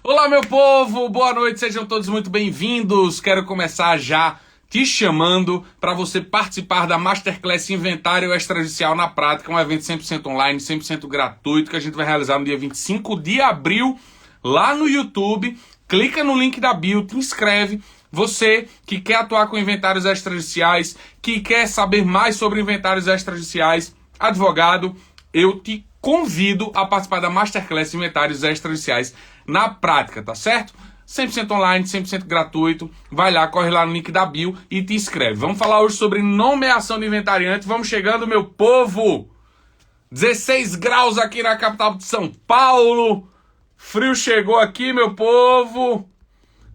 Olá, meu povo, boa noite, sejam todos muito bem-vindos. Quero começar já te chamando para você participar da Masterclass Inventário Extrajudicial na Prática, um evento 100% online, 100% gratuito, que a gente vai realizar no dia 25 de abril, lá no YouTube. Clica no link da bio, te inscreve. Você que quer atuar com inventários extrajudiciais, que quer saber mais sobre inventários extrajudiciais, advogado, eu te convido a participar da Masterclass Inventários Extrajudiciais na prática, tá certo? 100% online, 100% gratuito. Vai lá, corre lá no link da bio e te inscreve. Vamos falar hoje sobre nomeação de inventariante. Vamos chegando, meu povo! 16 graus aqui na capital de São Paulo. Frio chegou aqui, meu povo.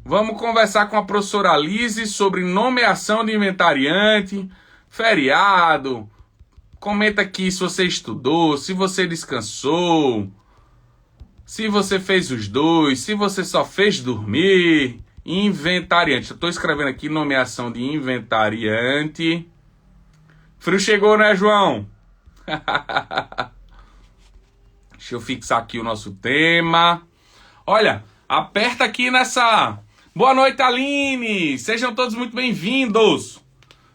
Vamos conversar com a professora Lise sobre nomeação de inventariante, feriado. Comenta aqui se você estudou, se você descansou, se você fez os dois, se você só fez dormir. Inventariante. Eu estou escrevendo aqui nomeação de inventariante. Frio chegou, né, João? Deixa eu fixar aqui o nosso tema. Olha, aperta aqui nessa... Boa noite, Aline! Sejam todos muito bem-vindos.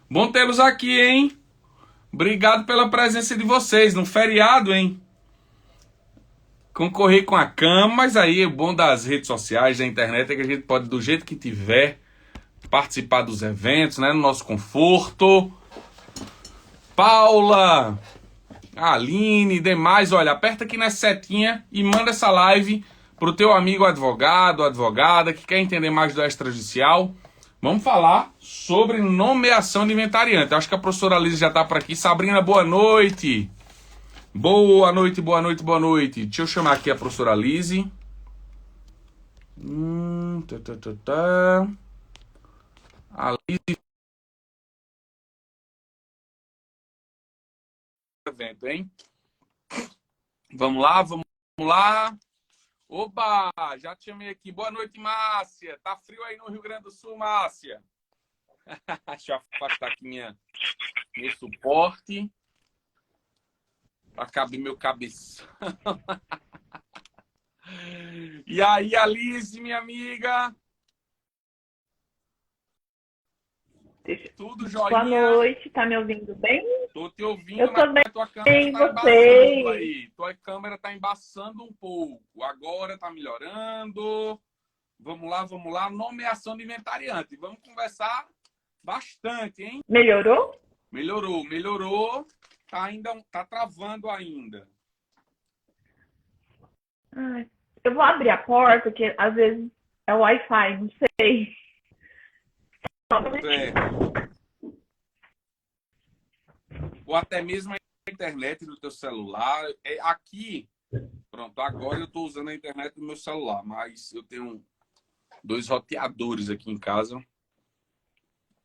Bom tê-los aqui, hein? Obrigado pela presença de vocês no feriado, hein? Concorrer com a cama, mas aí o bom das redes sociais, da internet, é que a gente pode, do jeito que tiver, participar dos eventos, né? No nosso conforto. Paula, Aline, demais, olha, aperta aqui na setinha e manda essa live pro teu amigo advogado, advogada, que quer entender mais do extrajudicial. Vamos falar sobre nomeação de inventariante. Acho que a professora Lise já está por aqui. Sabrina, boa noite. Boa noite, boa noite, boa noite. Deixa eu chamar aqui a professora Lise. A Lise. Evento, hein? Vamos lá, vamos lá. Oba, já te chamei aqui. Boa noite, Márcia. Tá frio aí no Rio Grande do Sul, Márcia? Deixa eu afastar aqui meu suporte. Pra caber meu cabeção. E aí, Alice, minha amiga? Tudo joinha? Boa noite, tá me ouvindo bem? Tô te ouvindo, Eu tô mas bem, tua câmera tá embaçando você? aí. Tua câmera tá embaçando um pouco. Agora tá melhorando. Vamos lá. Nomeação de inventariante. Vamos conversar bastante, hein? Melhorou? Melhorou. Tá travando ainda. Ai, eu vou abrir a porta, porque às vezes é o Wi-Fi, não sei. Certo. Ou até mesmo a internet do teu celular. Aqui, pronto, agora eu estou usando a internet do meu celular, mas eu tenho 2 roteadores aqui em casa.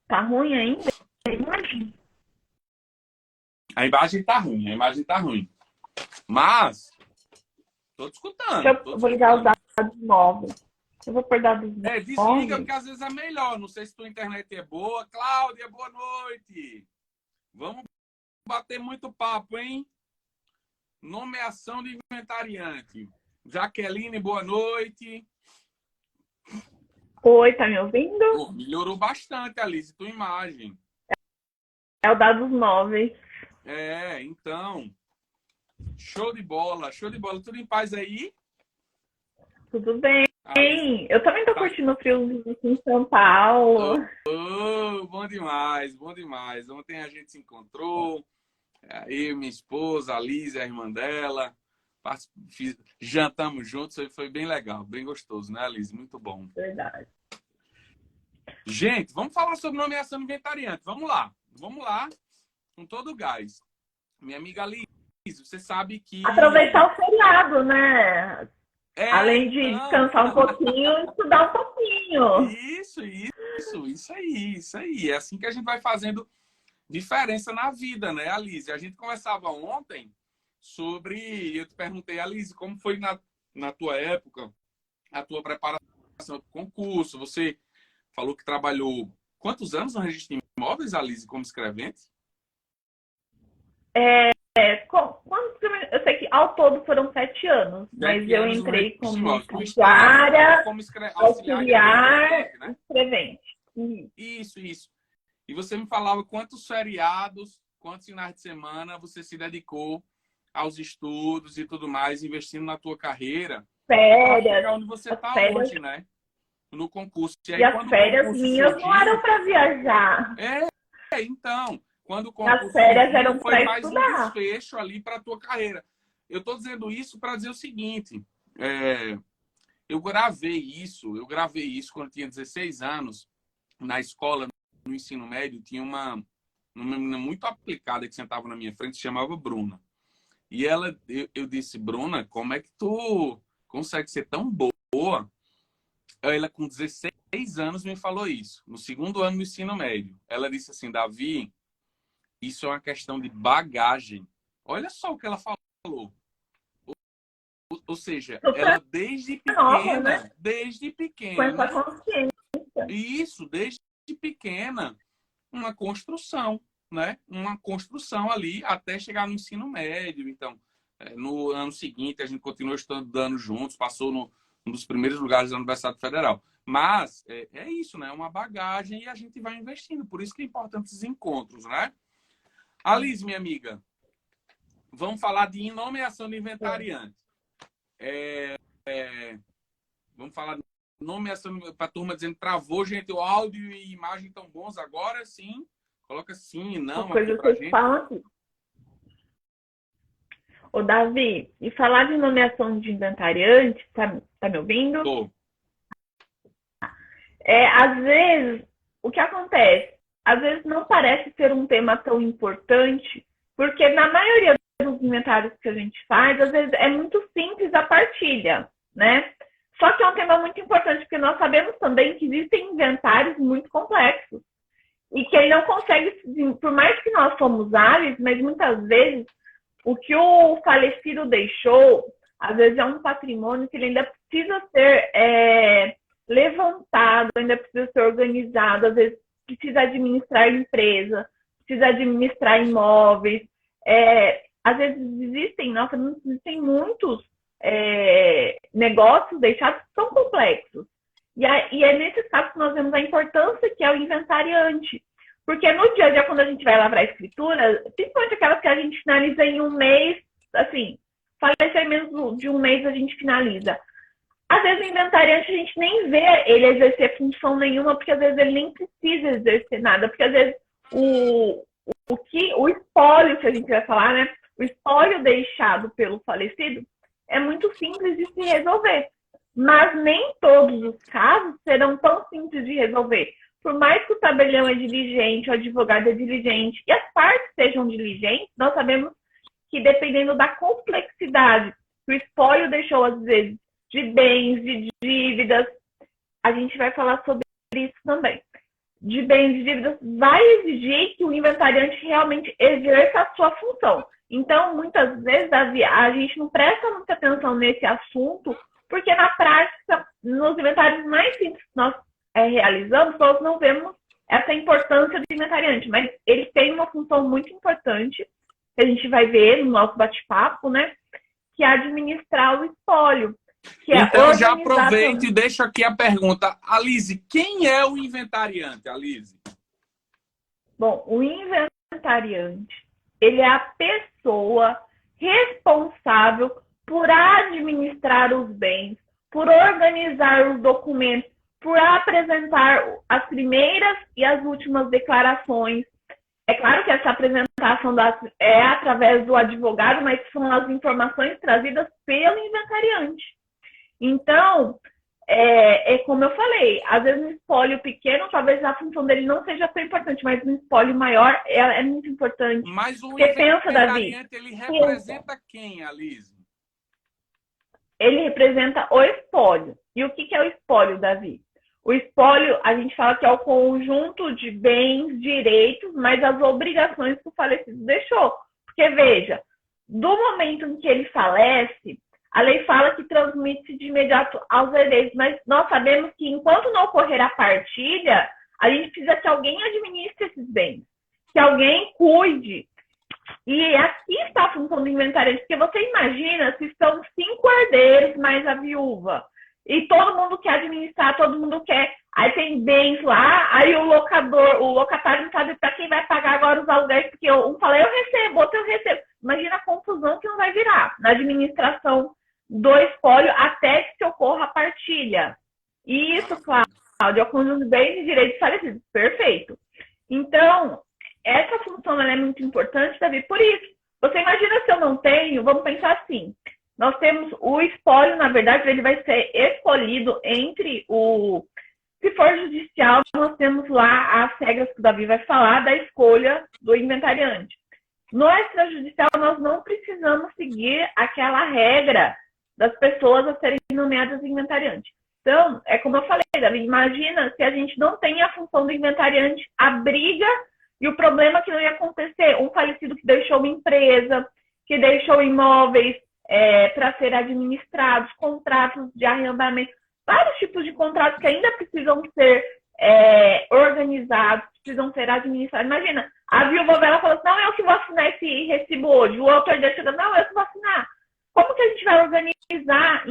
Tá ruim ainda? Imagina. A imagem tá ruim. Mas, tô te escutando. Eu vou ligar os dados móveis. Eu vou pôr dados Desliga, móveis. porque às vezes é melhor. Não sei se tua internet é boa. Cláudia, boa noite. Vamos bater muito papo, hein? Nomeação de inventariante. Jaqueline, boa noite. Oi, tá me ouvindo? Pô, melhorou bastante, Alice, tua imagem. É o dados móveis. Então. Show de bola. Tudo em paz aí? Tudo bem. Alice, Eu também tô curtindo o friozinho aqui em São Paulo. bom demais. Ontem a gente se encontrou. Eu, minha esposa, a Liz, a irmã dela. Jantamos juntos, foi bem legal, bem gostoso, né, Liz? Muito bom. Verdade. Gente, vamos falar sobre nomeação de inventariante. Vamos lá, com todo o gás. Minha amiga Liz, você sabe que... Aproveitar o feriado, né? Além de então, descansar um pouquinho, estudar um pouquinho. Isso aí. É assim que a gente vai fazendo diferença na vida, né, Alice? A gente conversava ontem sobre... Eu te perguntei, Alice, como foi na tua época a tua preparação para o concurso? Você falou que trabalhou quantos anos no registro de imóveis, Alice, como escrevente? Eu sei que ao todo foram 7 anos, mas 7 eu anos entrei no como registro, estagiária, como auxiliar, escrevente, né? escrevente. Isso. E você me falava quantos feriados, quantos finais de semana você se dedicou aos estudos e tudo mais, investindo na tua carreira para Férias, chegar onde você as está férias, hoje, né? No concurso. E e aí, as quando o férias concurso minhas não eram surgiu, para viajar. então, quando o As concurso férias surgiu, eram foi para mais um estudar. desfecho ali para a tua carreira. Eu estou dizendo isso para dizer o seguinte: é, eu gravei isso quando eu tinha 16 anos, na escola, no ensino médio, tinha uma menina muito aplicada que sentava na minha frente, se chamava Bruna. E eu disse, Bruna, como é que tu consegue ser tão boa? Ela, com 16 anos, me falou isso, no segundo ano do ensino médio. Ela disse assim, Davi, isso é uma questão de bagagem. Olha só o que ela falou. Ou seja, Super ela desde nova, né? Com essa pequena, consciência. isso, desde pequena, uma construção, né? Uma construção ali até chegar no ensino médio. Então, no ano seguinte, a gente continuou estudando juntos, passou um dos primeiros lugares da Universidade Federal. Mas é isso, né? Uma bagagem e a gente vai investindo. Por isso que é importante esses encontros, né? Alice, minha amiga, vamos falar de nomeação de inventariante. Vamos falar de nomeação para a turma dizendo travou, gente, o áudio e imagem tão bons agora, sim. Coloca sim e não Uma aqui coisa que pra eu te gente. falo aqui. Ô, Davi, e falar de nomeação de inventariante, tá me ouvindo? Tô. Às vezes, o que acontece? Às vezes não parece ser um tema tão importante, porque na maioria dos inventários que a gente faz, às vezes é muito simples a partilha, né? Só que é um tema muito importante, porque nós sabemos também que existem inventários muito complexos. E que ele não consegue, por mais que nós somos hábeis, mas muitas vezes o que o falecido deixou, às vezes é um patrimônio que ele ainda precisa ser levantado, ainda precisa ser organizado, às vezes precisa administrar empresa, precisa administrar imóveis. Às vezes existem muitos negócios deixados que são complexos. E é nesses casos que nós vemos a importância que é o inventariante. Porque no dia a dia, quando a gente vai lavrar a escritura, principalmente aquelas que a gente finaliza em um mês, assim, falecer menos de um mês a gente finaliza. Às vezes o inventariante a gente nem vê ele exercer função nenhuma, porque às vezes ele nem precisa exercer nada, porque às vezes o espólio que a gente vai falar, né? O espólio deixado pelo falecido é muito simples de se resolver. Mas nem todos os casos serão tão simples de resolver. Por mais que o tabelião é diligente, o advogado é diligente e as partes sejam diligentes, nós sabemos que dependendo da complexidade que o espólio deixou, às vezes, de bens, de dívidas, a gente vai falar sobre isso também. De bens e dívidas, vai exigir que o inventariante realmente exerça a sua função. Então, muitas vezes, Davi, a gente não presta muita atenção nesse assunto, porque na prática, nos inventários mais simples que nós realizamos, nós não vemos essa importância do inventariante, mas ele tem uma função muito importante, que a gente vai ver no nosso bate-papo, né? Que é administrar o espólio. Então, já aproveito e deixo aqui a pergunta. Alice, quem é o inventariante, Alice? Bom, o inventariante, ele é a pessoa responsável por administrar os bens, por organizar os documentos, por apresentar as primeiras e as últimas declarações. É claro que essa apresentação é através do advogado, mas são as informações trazidas pelo inventariante. Então, como eu falei, às vezes no espólio pequeno, talvez a função dele não seja tão importante, mas no espólio maior é muito importante. Mas o Porque pensa, Davi, ele representa quem, Alice? Ele representa o espólio. E o que é o espólio, Davi? O espólio, a gente fala que é o conjunto de bens, direitos, mas as obrigações que o falecido deixou. Porque, veja, do momento em que ele falece, a lei fala que transmite-se de imediato aos herdeiros, mas nós sabemos que enquanto não ocorrer a partilha, a gente precisa que alguém administre esses bens, que alguém cuide. E aqui está a função do inventariante, porque você imagina se são 5 herdeiros mais a viúva, e todo mundo quer administrar, todo mundo quer, aí tem bens lá, aí o locatário não sabe para quem vai pagar agora os aluguéis, porque um fala, eu recebo, outro eu recebo. Imagina a confusão que não vai virar na administração do espólio até que se ocorra a partilha. E isso, Cláudio, é o conjunto de bens e direitos falecidos. Perfeito. Então, essa função ela é muito importante, Davi, por isso. Você imagina se eu não tenho, vamos pensar assim, nós temos o espólio, na verdade, ele vai ser escolhido entre o... Se for judicial, nós temos lá as regras que o Davi vai falar da escolha do inventariante. No extrajudicial, nós não precisamos seguir aquela regra das pessoas a serem nomeadas inventariante. Então, é como eu falei, Davi, imagina se a gente não tem a função do inventariante, a briga e o problema que não ia acontecer. Um falecido que deixou uma empresa, que deixou imóveis para ser administrados, contratos de arrendamento, vários tipos de contratos que ainda precisam ser organizados, precisam ser administrados. Imagina, a viúva ela falou assim, não, eu que vou assinar esse recibo hoje. O autor deixa, não, eu que vou assinar. Como que a gente vai organizar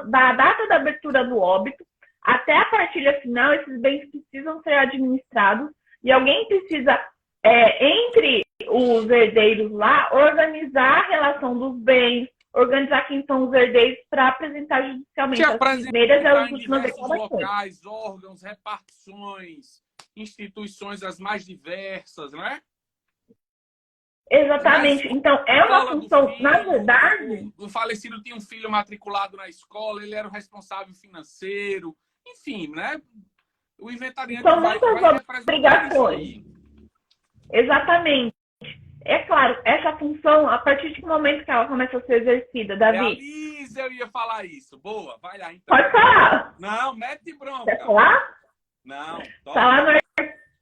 da data da abertura do óbito até a partilha final? Esses bens precisam ser administrados e alguém precisa, entre os herdeiros lá, organizar a relação dos bens, organizar quem são os herdeiros para apresentar judicialmente as primeiras e as últimas declarações. Locais, órgãos, repartições, instituições as mais diversas, não é? Exatamente. Então, é uma função, na verdade... O falecido tinha um filho matriculado na escola, ele era o responsável financeiro, enfim, né? O inventariante são muitas obrigações. Exatamente. É claro, essa função, a partir de que momento que ela começa a ser exercida, Davi? Alice, eu ia falar isso. Boa, vai lá então. Pode falar. Não, mete bronca. Quer falar? Não. Tá lá no...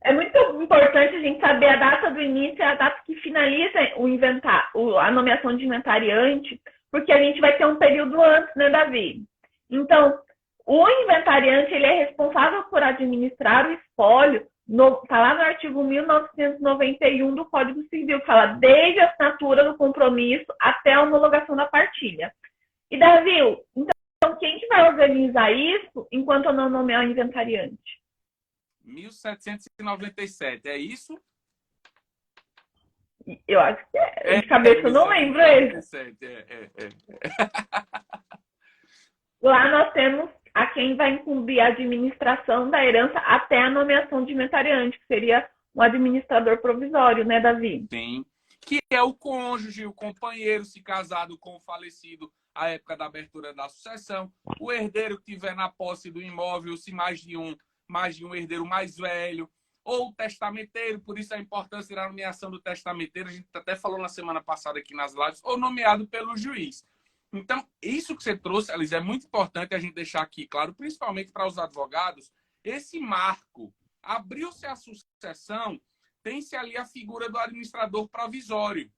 É muito importante a gente saber a data do início e a data que finaliza a nomeação de inventariante, porque a gente vai ter um período antes, né, Davi? Então, o inventariante ele é responsável por administrar o espólio, está lá no artigo 1991 do Código Civil, que fala desde a assinatura do compromisso até a homologação da partilha. E, Davi, então quem que vai organizar isso enquanto eu não nomear o inventariante? 1797, é isso? Eu acho que é. De cabeça eu não lembro esse. Lá nós temos a quem vai incumbir a administração da herança até a nomeação de inventariante, que seria um administrador provisório, né, Davi? Sim. Que é o cônjuge, o companheiro, se casado com o falecido à época da abertura da sucessão, o herdeiro que tiver na posse do imóvel, se mais de um herdeiro mais velho, ou o testamenteiro, por isso a importância da nomeação do testamenteiro, a gente até falou na semana passada aqui nas lives, ou nomeado pelo juiz. Então, isso que você trouxe, Alice, é muito importante a gente deixar aqui claro, principalmente para os advogados, esse marco. Abriu-se a sucessão, tem-se ali a figura do administrador provisório.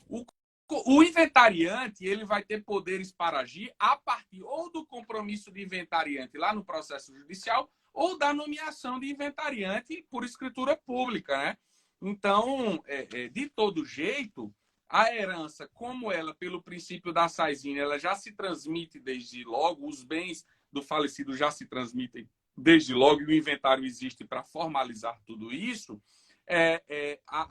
O inventariante, ele vai ter poderes para agir a partir ou do compromisso de inventariante lá no processo judicial, ou da nomeação de inventariante por escritura pública, né? Então, de todo jeito, a herança, como ela, pelo princípio da Saizine, ela já se transmite desde logo, os bens do falecido já se transmitem desde logo, e o inventário existe para formalizar tudo isso,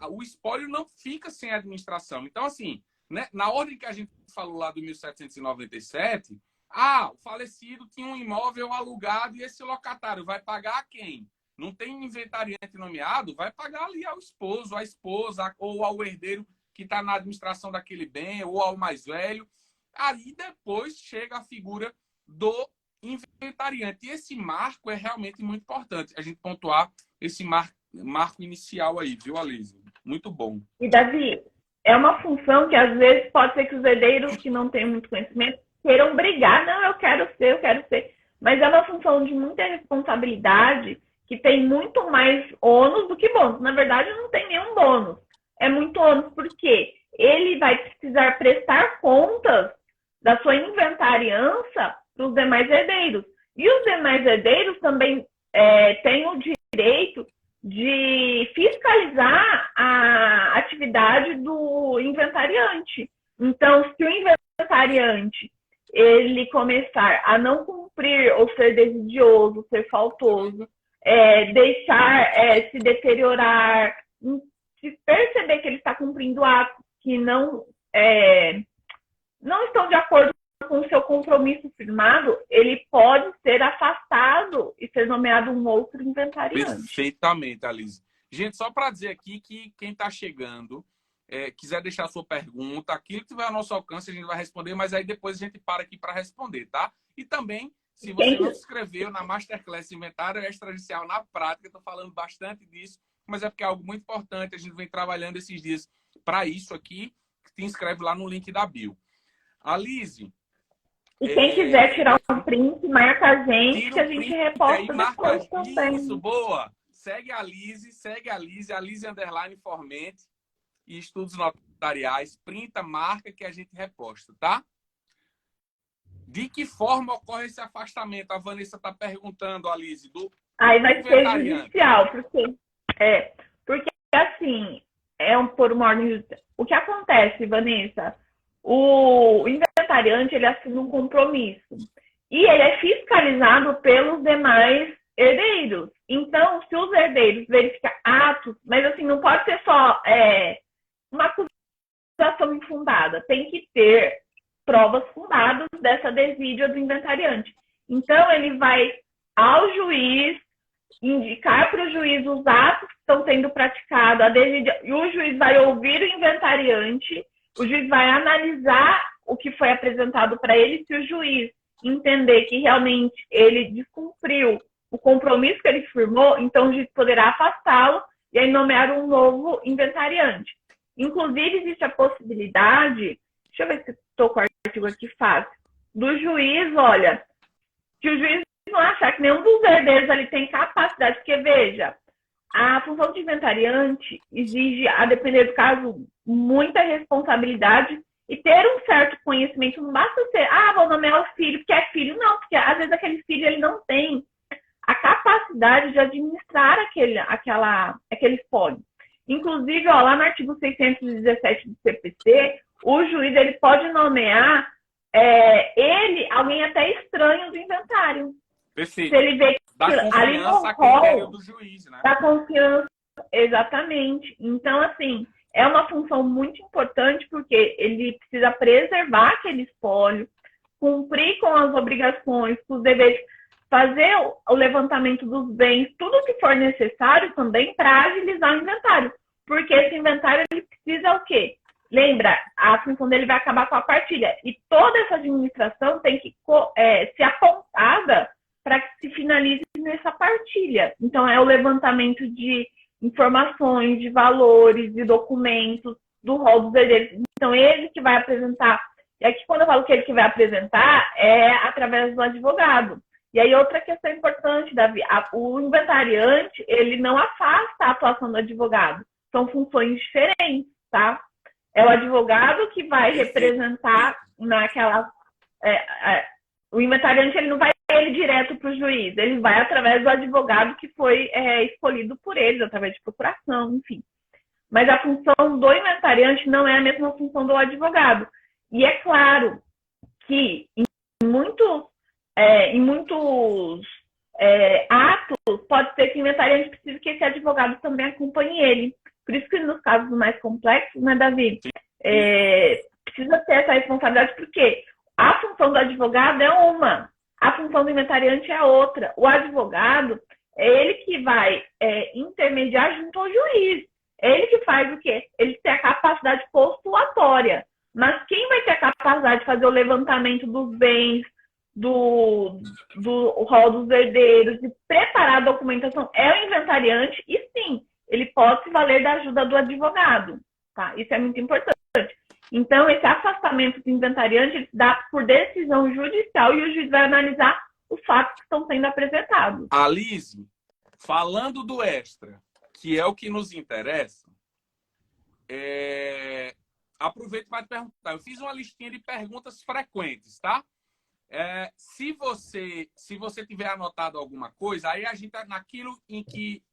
o espólio não fica sem administração. Então, assim, né, na ordem que a gente falou lá do 1797... o falecido tinha um imóvel alugado e esse locatário vai pagar a quem? Não tem inventariante nomeado? Vai pagar ali ao esposo, à esposa ou ao herdeiro que está na administração daquele bem ou ao mais velho. Aí depois chega a figura do inventariante. E esse marco é realmente muito importante. A gente pontuar esse marco inicial aí, viu, Alice? Muito bom. E, Davi, é uma função que às vezes pode ser que os herdeiros que não têm muito conhecimento queiram brigar, não, eu quero ser. Mas é uma função de muita responsabilidade que tem muito mais ônus do que bônus. Na verdade, não tem nenhum bônus. É muito ônus porque ele vai precisar prestar contas da sua inventariança para os demais herdeiros. E os demais herdeiros também têm o direito de fiscalizar a atividade do inventariante. Então, se o inventariante ele começar a não cumprir ou ser desidioso, ser faltoso, deixar se deteriorar, se perceber que ele está cumprindo atos que não estão de acordo com o seu compromisso firmado, ele pode ser afastado e ser nomeado um outro inventariante. Perfeitamente, Alice. Gente, só para dizer aqui que quem está chegando, quiser deixar a sua pergunta, aquilo que tiver ao nosso alcance, a gente vai responder, mas aí depois a gente para aqui para responder, tá? E também, se você não se inscreveu na Masterclass Inventário Extrajudicial na Prática, estou falando bastante disso, mas é porque é algo muito importante, a gente vem trabalhando esses dias para isso aqui, te inscreve lá no link da bio. Alice... E quem quiser tirar um print, marca a gente, que a gente reposta depois também. Isso, boa! Segue a Alice underline Formente e estudos notariais, printa, marca que a gente reposta, tá? De que forma ocorre esse afastamento? A Vanessa está perguntando, Alice, do aí vai ser judicial, porque assim, por uma ordem judicial. O que acontece, Vanessa? O inventariante, ele assume um compromisso e ele é fiscalizado pelos demais herdeiros. Então, se os herdeiros verificam atos, mas assim, não pode ser só uma acusação infundada, tem que ter provas fundadas dessa desídia do inventariante. Então, ele vai ao juiz, indicar para o juiz os atos que estão sendo praticados, a desídia, e o juiz vai ouvir o inventariante, o juiz vai analisar o que foi apresentado para ele, se o juiz entender que realmente ele descumpriu o compromisso que ele firmou, então o juiz poderá afastá-lo e aí nomear um novo inventariante. Inclusive, existe a possibilidade, deixa eu ver se estou com o artigo aqui fácil, do juiz, olha, que o juiz não achar que nenhum dos herdeiros ali tem capacidade, porque veja, a função de inventariante exige, a depender do caso, muita responsabilidade e ter um certo conhecimento. Não basta ser, vou nomear o filho porque é filho. Não, porque às vezes aquele filho ele não tem a capacidade de administrar aquele espólio. Inclusive, lá no artigo 617 do CPC, o juiz ele pode nomear alguém até estranho do inventário. Perfeito. Se ele vê que ali no rol do juiz, né? Da confiança, exatamente. Então, assim, é uma função muito importante porque ele precisa preservar aquele espólio, cumprir com as obrigações, com os deveres, fazer o levantamento dos bens, tudo que for necessário também para agilizar o inventário. Porque esse inventário ele precisa o quê? Lembra, a função dele vai acabar com a partilha. E toda essa administração tem que ser apontada para que se finalize nessa partilha. Então, é o levantamento de informações, de valores, de documentos, do rol dos herdeiros. Então, ele que vai apresentar. E aqui, quando eu falo que ele que vai apresentar, é através do advogado. E aí, outra questão importante, Davi, o inventariante, ele não afasta a atuação do advogado. São funções diferentes, tá? É o advogado que vai representar naquela... o inventariante, ele não vai direto para o juiz, ele vai através do advogado que foi escolhido por eles, através de procuração, enfim. Mas a função do inventariante não é a mesma função do advogado. E é claro que em muitos atos, pode ser que o inventariante precise que esse advogado também acompanhe ele. Por isso que nos casos mais complexos, né, Davi? Precisa ter essa responsabilidade, porque a função do advogado é uma, a função do inventariante é outra. O advogado é ele que vai intermediar junto ao juiz. É ele que faz o quê? Ele tem a capacidade postulatória. Mas quem vai ter a capacidade de fazer o levantamento dos bens, do rol dos herdeiros, de preparar a documentação, é o inventariante. E sim, ele pode se valer da ajuda do advogado. Tá? Isso é muito importante. Então, esse afastamento do inventariante ele se dá por decisão judicial e o juiz vai analisar os fatos que estão sendo apresentados. Alice, falando do extra, que é o que nos interessa, aproveito para te perguntar. Eu fiz uma listinha de perguntas frequentes, tá? Se você tiver anotado alguma coisa, aí a gente tá naquilo em que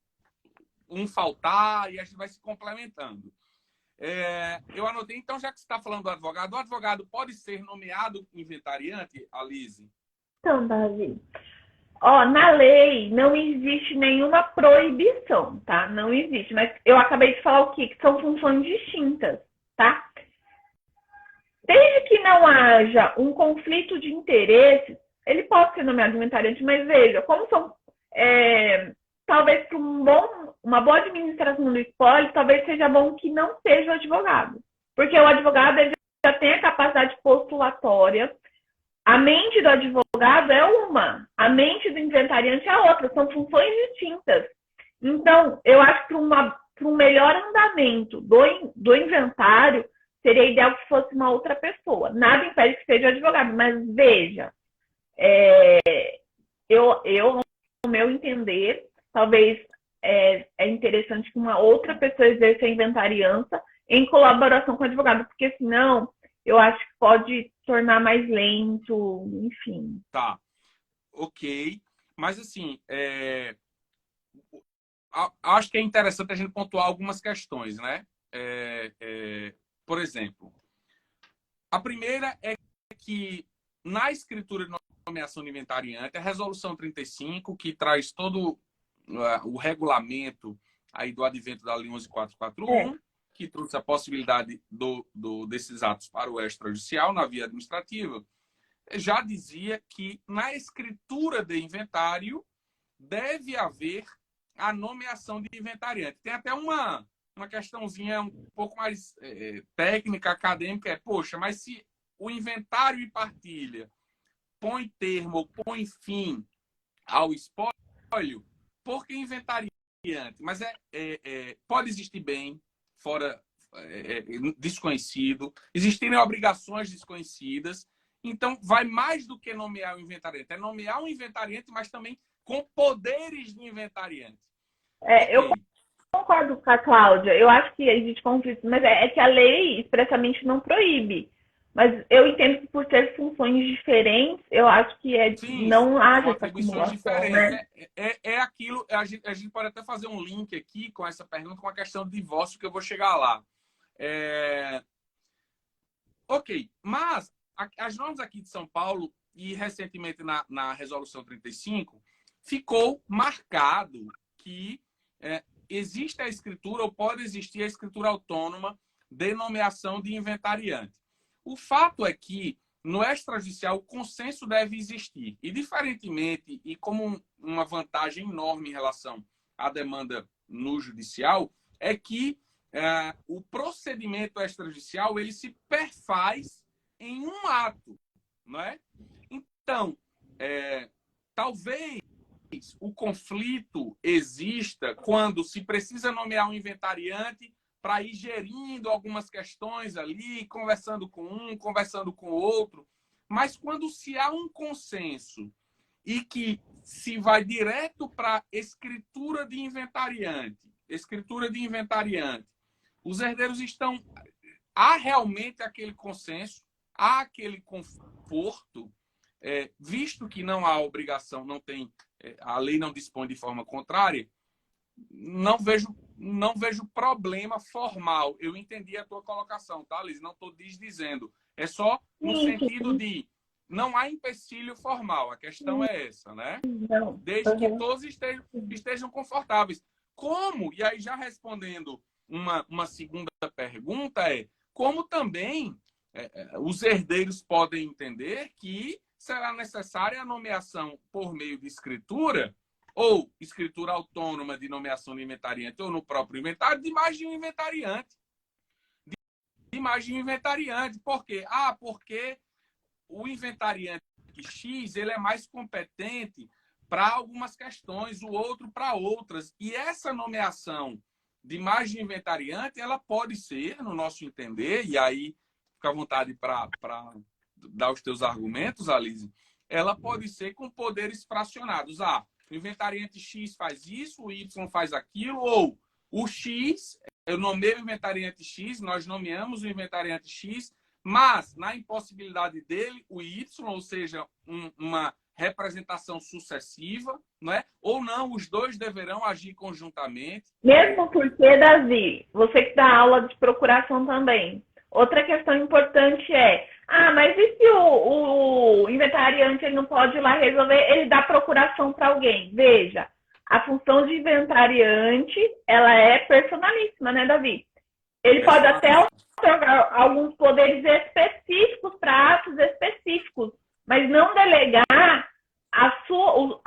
um faltar e a gente vai se complementando. Eu anotei, então, já que você está falando do advogado, o advogado pode ser nomeado inventariante, Alice? Então, Davi, ó, na lei não existe nenhuma proibição, tá? Não existe. Mas eu acabei de falar o quê? Que são funções distintas, tá? Desde que não haja um conflito de interesses, ele pode ser nomeado inventariante, mas veja, como são. Talvez para uma boa administração do espólio, talvez seja bom que não seja o advogado. Porque o advogado ele já tem a capacidade postulatória. A mente do advogado é uma, a mente do inventariante é outra, são funções distintas. Então, eu acho que para um melhor andamento do inventário, seria ideal que fosse uma outra pessoa. Nada impede que seja o advogado, mas veja, no meu entender, talvez é interessante que uma outra pessoa exerça a inventariança em colaboração com o advogado, porque senão eu acho que pode tornar mais lento, enfim. Tá, ok. Mas, assim, acho que é interessante a gente pontuar algumas questões, né? Por exemplo, a primeira é que na escritura de nomeação de inventariante, a resolução 35, que traz todo o regulamento aí do advento da Lei 11.441, que trouxe a possibilidade desses atos para o extrajudicial na via administrativa, já dizia que na escritura de inventário deve haver a nomeação de inventariante. Tem até uma questãozinha um pouco mais técnica, acadêmica, poxa, mas se o inventário e partilha põe termo ou põe fim ao espólio, por que inventariante? Mas pode existir bem, fora desconhecido, existirem obrigações desconhecidas, então vai mais do que nomear o inventariante, é nomear um inventariante, mas também com poderes de inventariante. Eu concordo com a Cláudia, eu acho que existe conflito, mas é que a lei expressamente não proíbe. Mas eu entendo que por ter funções diferentes, eu acho que não haja essa acumulação, né? É aquilo, a gente pode até fazer um link aqui com essa pergunta, com a questão do divórcio, que eu vou chegar lá. Ok, mas as normas aqui de São Paulo, e recentemente na Resolução 35, ficou marcado que existe a escritura, ou pode existir a escritura autônoma de nomeação de inventariante. O fato é que, no extrajudicial, o consenso deve existir. E, diferentemente, e como uma vantagem enorme em relação à demanda no judicial, é que o procedimento extrajudicial ele se perfaz em um ato. Não é? Então, talvez o conflito exista quando se precisa nomear um inventariante para ir gerindo algumas questões ali, conversando com um, conversando com o outro. Mas quando se há um consenso e que se vai direto para escritura de inventariante, os herdeiros estão... Há realmente aquele consenso, há aquele conforto, visto que não há obrigação, não tem, a lei não dispõe de forma contrária, não vejo problema formal. Eu entendi a tua colocação, tá, Liz? Não estou desdizendo. É só no sentido de não há empecilho formal. A questão é essa, né? Desde que todos estejam confortáveis. Como? E aí, já respondendo uma segunda pergunta, como também os herdeiros podem entender que será necessária a nomeação por meio de escritura, ou escritura autônoma de nomeação de inventariante, ou no próprio inventário, de mais de um inventariante. Por quê? Porque o inventariante X ele é mais competente para algumas questões, o outro para outras. E essa nomeação de mais de inventariante, ela pode ser, no nosso entender, e aí fica à vontade para dar os teus argumentos, Alice, ela pode ser com poderes fracionados. O inventariante X faz isso, o Y faz aquilo, ou o X, eu nomeio o inventariante X, nós nomeamos o inventariante X, mas na impossibilidade dele, o Y, ou seja, uma representação sucessiva, não é? Ou não, os dois deverão agir conjuntamente? Mesmo porque, Davi, você que dá aula de procuração também, outra questão importante é, mas e se o inventariante ele não pode ir lá resolver, ele dá procuração para alguém? Veja, a função de inventariante, ela é personalíssima, né, Davi? Ele pode até otorgar alguns poderes específicos para atos específicos, mas não delegar a sua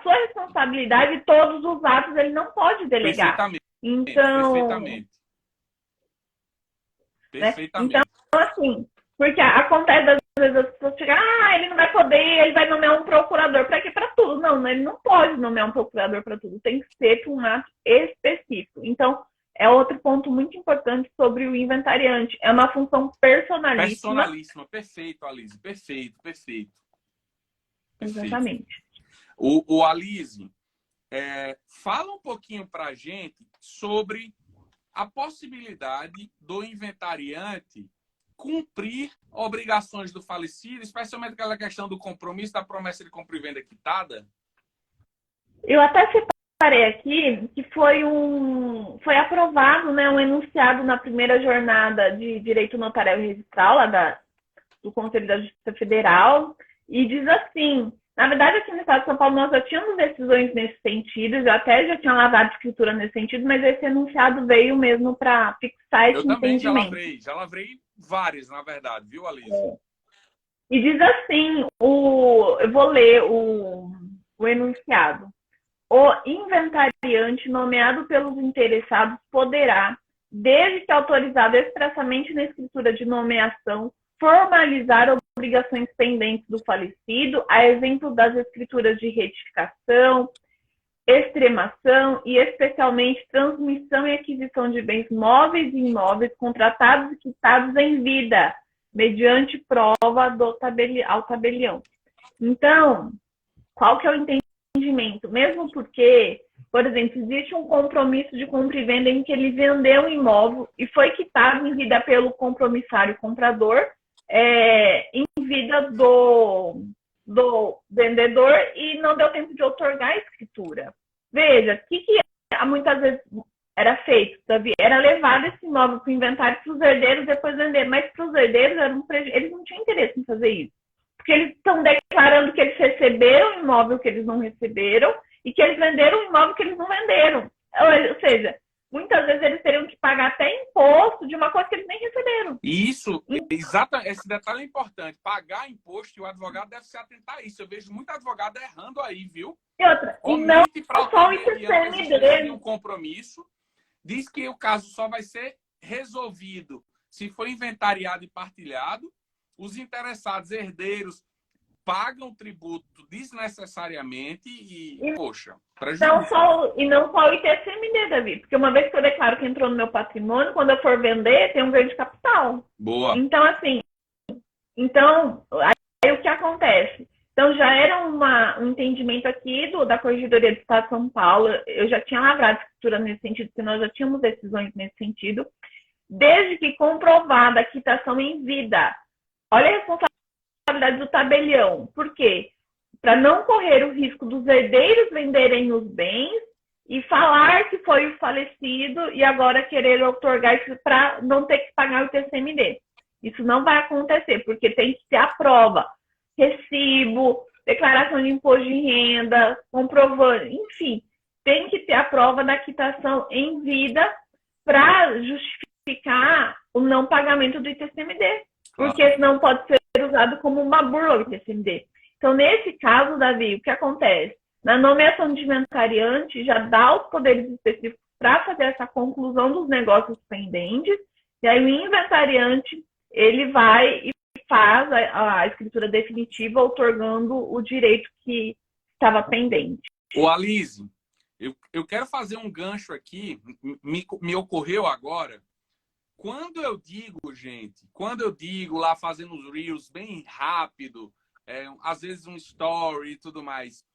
responsabilidade de todos os atos, ele não pode delegar. Perfeitamente. Então, perfeitamente. Né? Então, assim, porque acontece às vezes as pessoas chegam, ele não vai poder, ele vai nomear um procurador. Para quê? Para tudo. Não, ele não pode nomear um procurador para tudo. Tem que ser para um ato específico. Então, é outro ponto muito importante sobre o inventariante. É uma função personalíssima. Personalíssima. Perfeito, Alice. Perfeito. Exatamente. O Alice, fala um pouquinho para a gente sobre a possibilidade do inventariante cumprir obrigações do falecido, especialmente aquela questão do compromisso, da promessa de compra e venda quitada? Eu até separei aqui que foi aprovado, né, um enunciado na primeira jornada de Direito Notarial e Registral lá do Conselho da Justiça Federal, e diz assim, na verdade aqui no estado de São Paulo nós já tínhamos decisões nesse sentido, já tinha lavado escritura nesse sentido, mas esse enunciado veio mesmo para fixar esse entendimento. Eu também já lavrei várias, na verdade, viu, Alice? E diz assim, eu vou ler o enunciado. O inventariante nomeado pelos interessados poderá, desde que autorizado expressamente na escritura de nomeação, formalizar obrigações pendentes do falecido, a exemplo das escrituras de retificação, extremação e, especialmente, transmissão e aquisição de bens móveis e imóveis contratados e quitados em vida, mediante prova ao tabelião. Então, qual que é o entendimento? Mesmo porque, por exemplo, existe um compromisso de compra e venda em que ele vendeu um imóvel e foi quitado em vida pelo compromissário comprador, em vida do vendedor, e não deu tempo de outorgar a escritura. Veja, o que muitas vezes era feito, Davi? Era levado esse imóvel para o inventário para os herdeiros depois vender, mas para os herdeiros eles não tinham interesse em fazer isso, porque eles estão declarando que eles receberam o imóvel que eles não receberam e que eles venderam o imóvel que eles não venderam. Ou seja, muitas vezes eles teriam que pagar até imposto de uma coisa que eles nem receberam. Isso, exato, esse detalhe é importante. Pagar imposto, e o advogado deve se atentar a isso. Eu vejo muito advogado errando aí, viu? E outra, e não só o ITCMD. Um compromisso, diz que o caso só vai ser resolvido se for inventariado e partilhado. Os interessados herdeiros pagam o tributo desnecessariamente e poxa, prejuízo. E não só o ITCMD, Davi, porque uma vez que eu declaro que entrou no meu patrimônio, quando eu for vender, tem um ganho de capital. Boa. Então, assim, aí o que acontece? Então, já era um entendimento aqui da Corregedoria do Estado de São Paulo, eu já tinha lavrado escritura nesse sentido, porque nós já tínhamos decisões nesse sentido, desde que comprovada a quitação em vida. Olha a responsabilidade do tabelião. Por quê? Para não correr o risco dos herdeiros venderem os bens e falar que foi o falecido e agora querer outorgar isso para não ter que pagar o TCMD. Isso não vai acontecer, porque tem que ter a prova. Recibo, declaração de imposto de renda, comprovante, enfim, tem que ter a prova da quitação em vida para justificar o não pagamento do ITCMD, porque senão pode ser usado como uma burla o ITCMD. Então, nesse caso, Davi, o que acontece? Na nomeação de inventariante, já dá os poderes específicos para fazer essa conclusão dos negócios pendentes, e aí o inventariante, ele vai e faz a escritura definitiva, outorgando o direito que estava pendente. Ô, Alice, eu quero fazer um gancho aqui, me ocorreu agora. Quando eu digo lá fazendo os reels bem rápido, às vezes um story e tudo mais,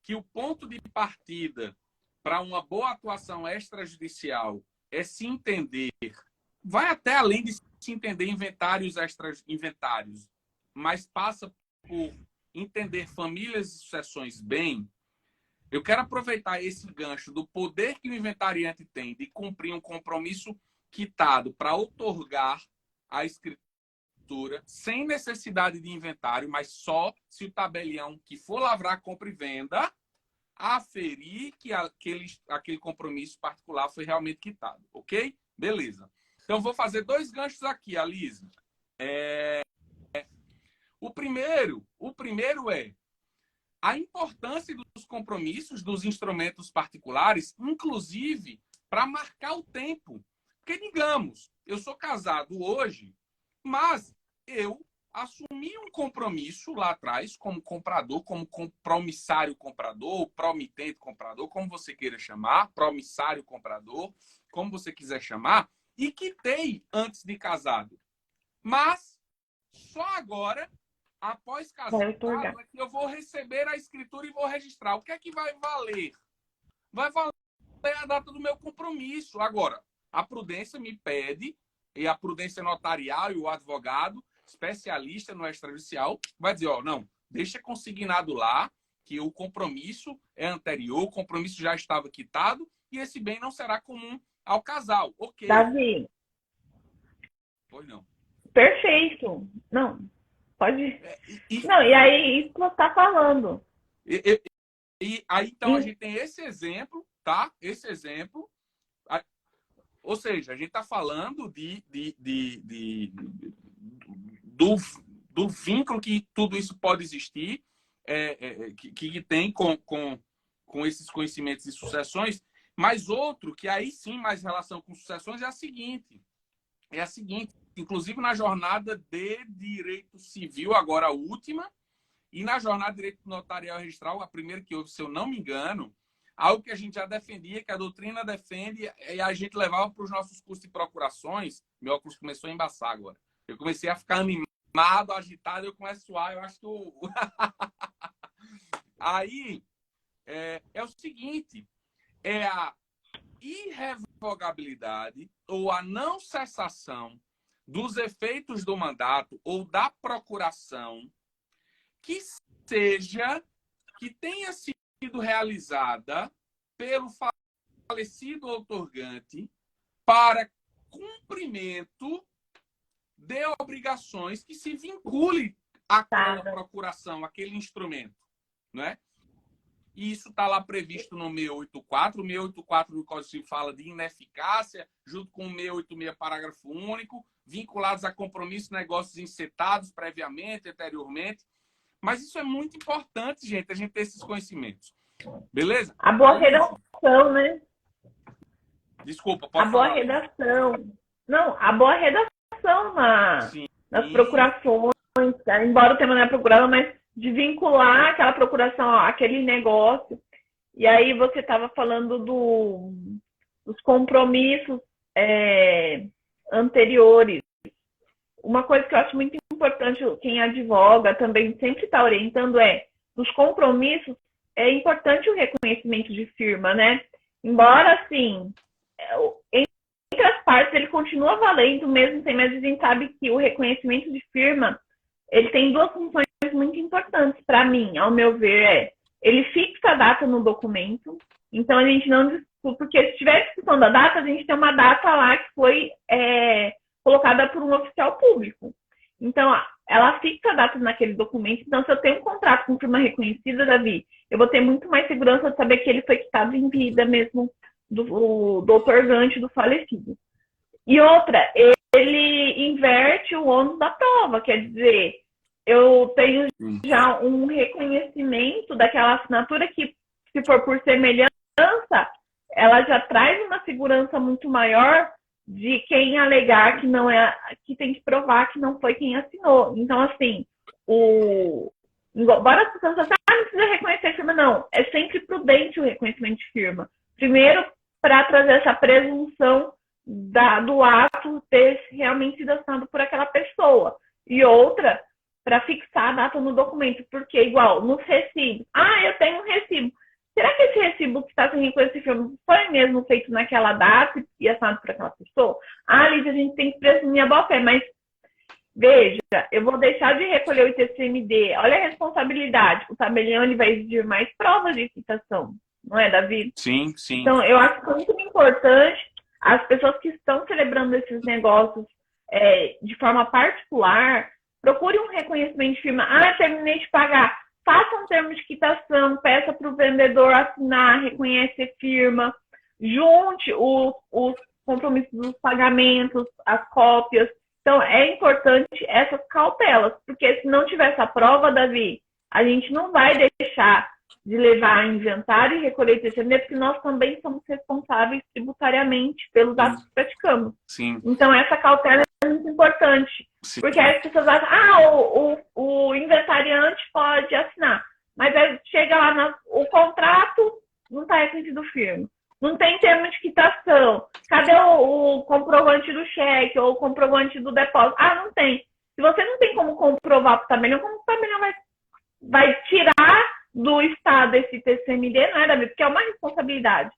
que o ponto de partida para uma boa atuação extrajudicial é se entender, vai até além de se entender inventários, mas passa por entender famílias e sucessões bem, eu quero aproveitar esse gancho do poder que o inventariante tem de cumprir um compromisso quitado para outorgar a escritura sem necessidade de inventário, mas só se o tabelião que for lavrar compra e venda aferir que aquele compromisso particular foi realmente quitado, ok? Beleza. Então, vou fazer 2 ganchos aqui, Alise. O primeiro é a importância dos compromissos dos instrumentos particulares, inclusive para marcar o tempo. Porque, digamos, eu sou casado hoje, mas eu assumi um compromisso lá atrás como comprador, como promissário comprador, promitente comprador, como você queira chamar, promissário comprador, como você quiser chamar, e quitei antes de casado. Mas só agora, após casado, é que eu vou receber a escritura e vou registrar. O que é que vai valer? Vai valer a data do meu compromisso. Agora, a prudência me pede, e a prudência notarial e o advogado, especialista no extrajudicial, vai dizer, não, deixa consignado lá que o compromisso é anterior, o compromisso já estava quitado e esse bem não será comum ao casal. Ok. Davi. Pois não. Perfeito. Não, pode... Não, e aí, isso que você está falando. E aí, então, a gente tem esse exemplo, tá? Esse exemplo. Ou seja, a gente está falando do vínculo que tudo isso pode existir, que tem com esses conhecimentos e sucessões. Mas outro, que aí sim mais relação com sucessões, é a seguinte. Inclusive na jornada de direito civil, agora a última, e na jornada de direito notarial e registral, a primeira que houve, se eu não me engano, algo que a gente já defendia, que a doutrina defende, e a gente levava para os nossos cursos de procurações. Meu óculos começou a embaçar agora. Eu comecei a ficar animado, agitado, eu começo a suar, eu acho que Aí, é o seguinte, é a irrevogabilidade ou a não cessação dos efeitos do mandato ou da procuração que tenha sido realizada pelo falecido outorgante para cumprimento de obrigações que se vincule àquela procuração, àquele instrumento, não é? E isso está lá previsto no 684. O 684 do Código Civil fala de ineficácia, junto com o 686, parágrafo único, vinculados a compromissos, negócios encetados previamente, anteriormente. Mas isso é muito importante, gente, a gente ter esses conhecimentos. Beleza? A boa redação, né? Desculpa, pode falar. A boa redação. Não, a boa redação nas procurações, embora o tema não é procurado, mas de vincular aquela procuração àquele negócio. E aí você estava falando dos compromissos anteriores. Uma coisa que eu acho muito importante, quem advoga também sempre está orientando nos compromissos, é importante o reconhecimento de firma, né? Embora, assim, entre as partes ele continua valendo mesmo sem, mas a gente sabe que o reconhecimento de firma, ele tem 2 funções muito importantes para mim, ao meu ver, ele fixa a data no documento, então a gente não discute, porque se tiver discussão da data, a gente tem uma data lá que foi colocada por um oficial público. Então, ela fixa a data naquele documento, então se eu tenho um contrato com firma reconhecida, Davi, eu vou ter muito mais segurança de saber que ele foi quitado em vida mesmo do outorgante, do falecido. E outra, ele inverte o ônus da prova, quer dizer, eu tenho já um reconhecimento daquela assinatura que, se for por semelhança, ela já traz uma segurança muito maior de quem alegar que não que tem que provar que não foi quem assinou. Então, assim, embora as pessoas não precisa reconhecer a firma, não. É sempre prudente o reconhecimento de firma. Primeiro, para trazer essa presunção do ato ter realmente sido assinado por aquela pessoa. E outra, para fixar a data no documento. Porque, igual, nos recibos. Eu tenho um recibo. Será que esse recibo que está sem reconhecer firma foi mesmo feito naquela data e assinado por aquela pessoa? Lídia, a gente tem que presumir a boa-fé, mas Veja, eu vou deixar de recolher o ITCMD. Olha a responsabilidade. O tabelião ele vai exigir mais provas de quitação, não é, Davi? Sim, sim. Então, eu acho muito importante as pessoas que estão celebrando esses negócios de forma particular, procure um reconhecimento de firma. Ah, terminei de pagar. Faça um termo de quitação, peça para o vendedor assinar, reconhece firma, junte os compromissos dos pagamentos, as cópias. Então, é importante essas cautelas, porque se não tiver essa prova, Davi, a gente não vai deixar de levar inventário e recolher ITCMD, porque nós também somos responsáveis tributariamente pelos atos que praticamos. Sim. Então, essa cautela é muito importante. Sim. Porque aí as pessoas acham, o inventariante pode assinar. Mas aí chega lá, o contrato não está reconhecido firme. Não tem termo de quitação. Cadê o comprovante do cheque ou o comprovante do depósito? Ah, não tem. Se você não tem como comprovar para o tabelião, como o tabelião vai tirar do Estado esse TCMD, não é, Davi? Porque é uma responsabilidade.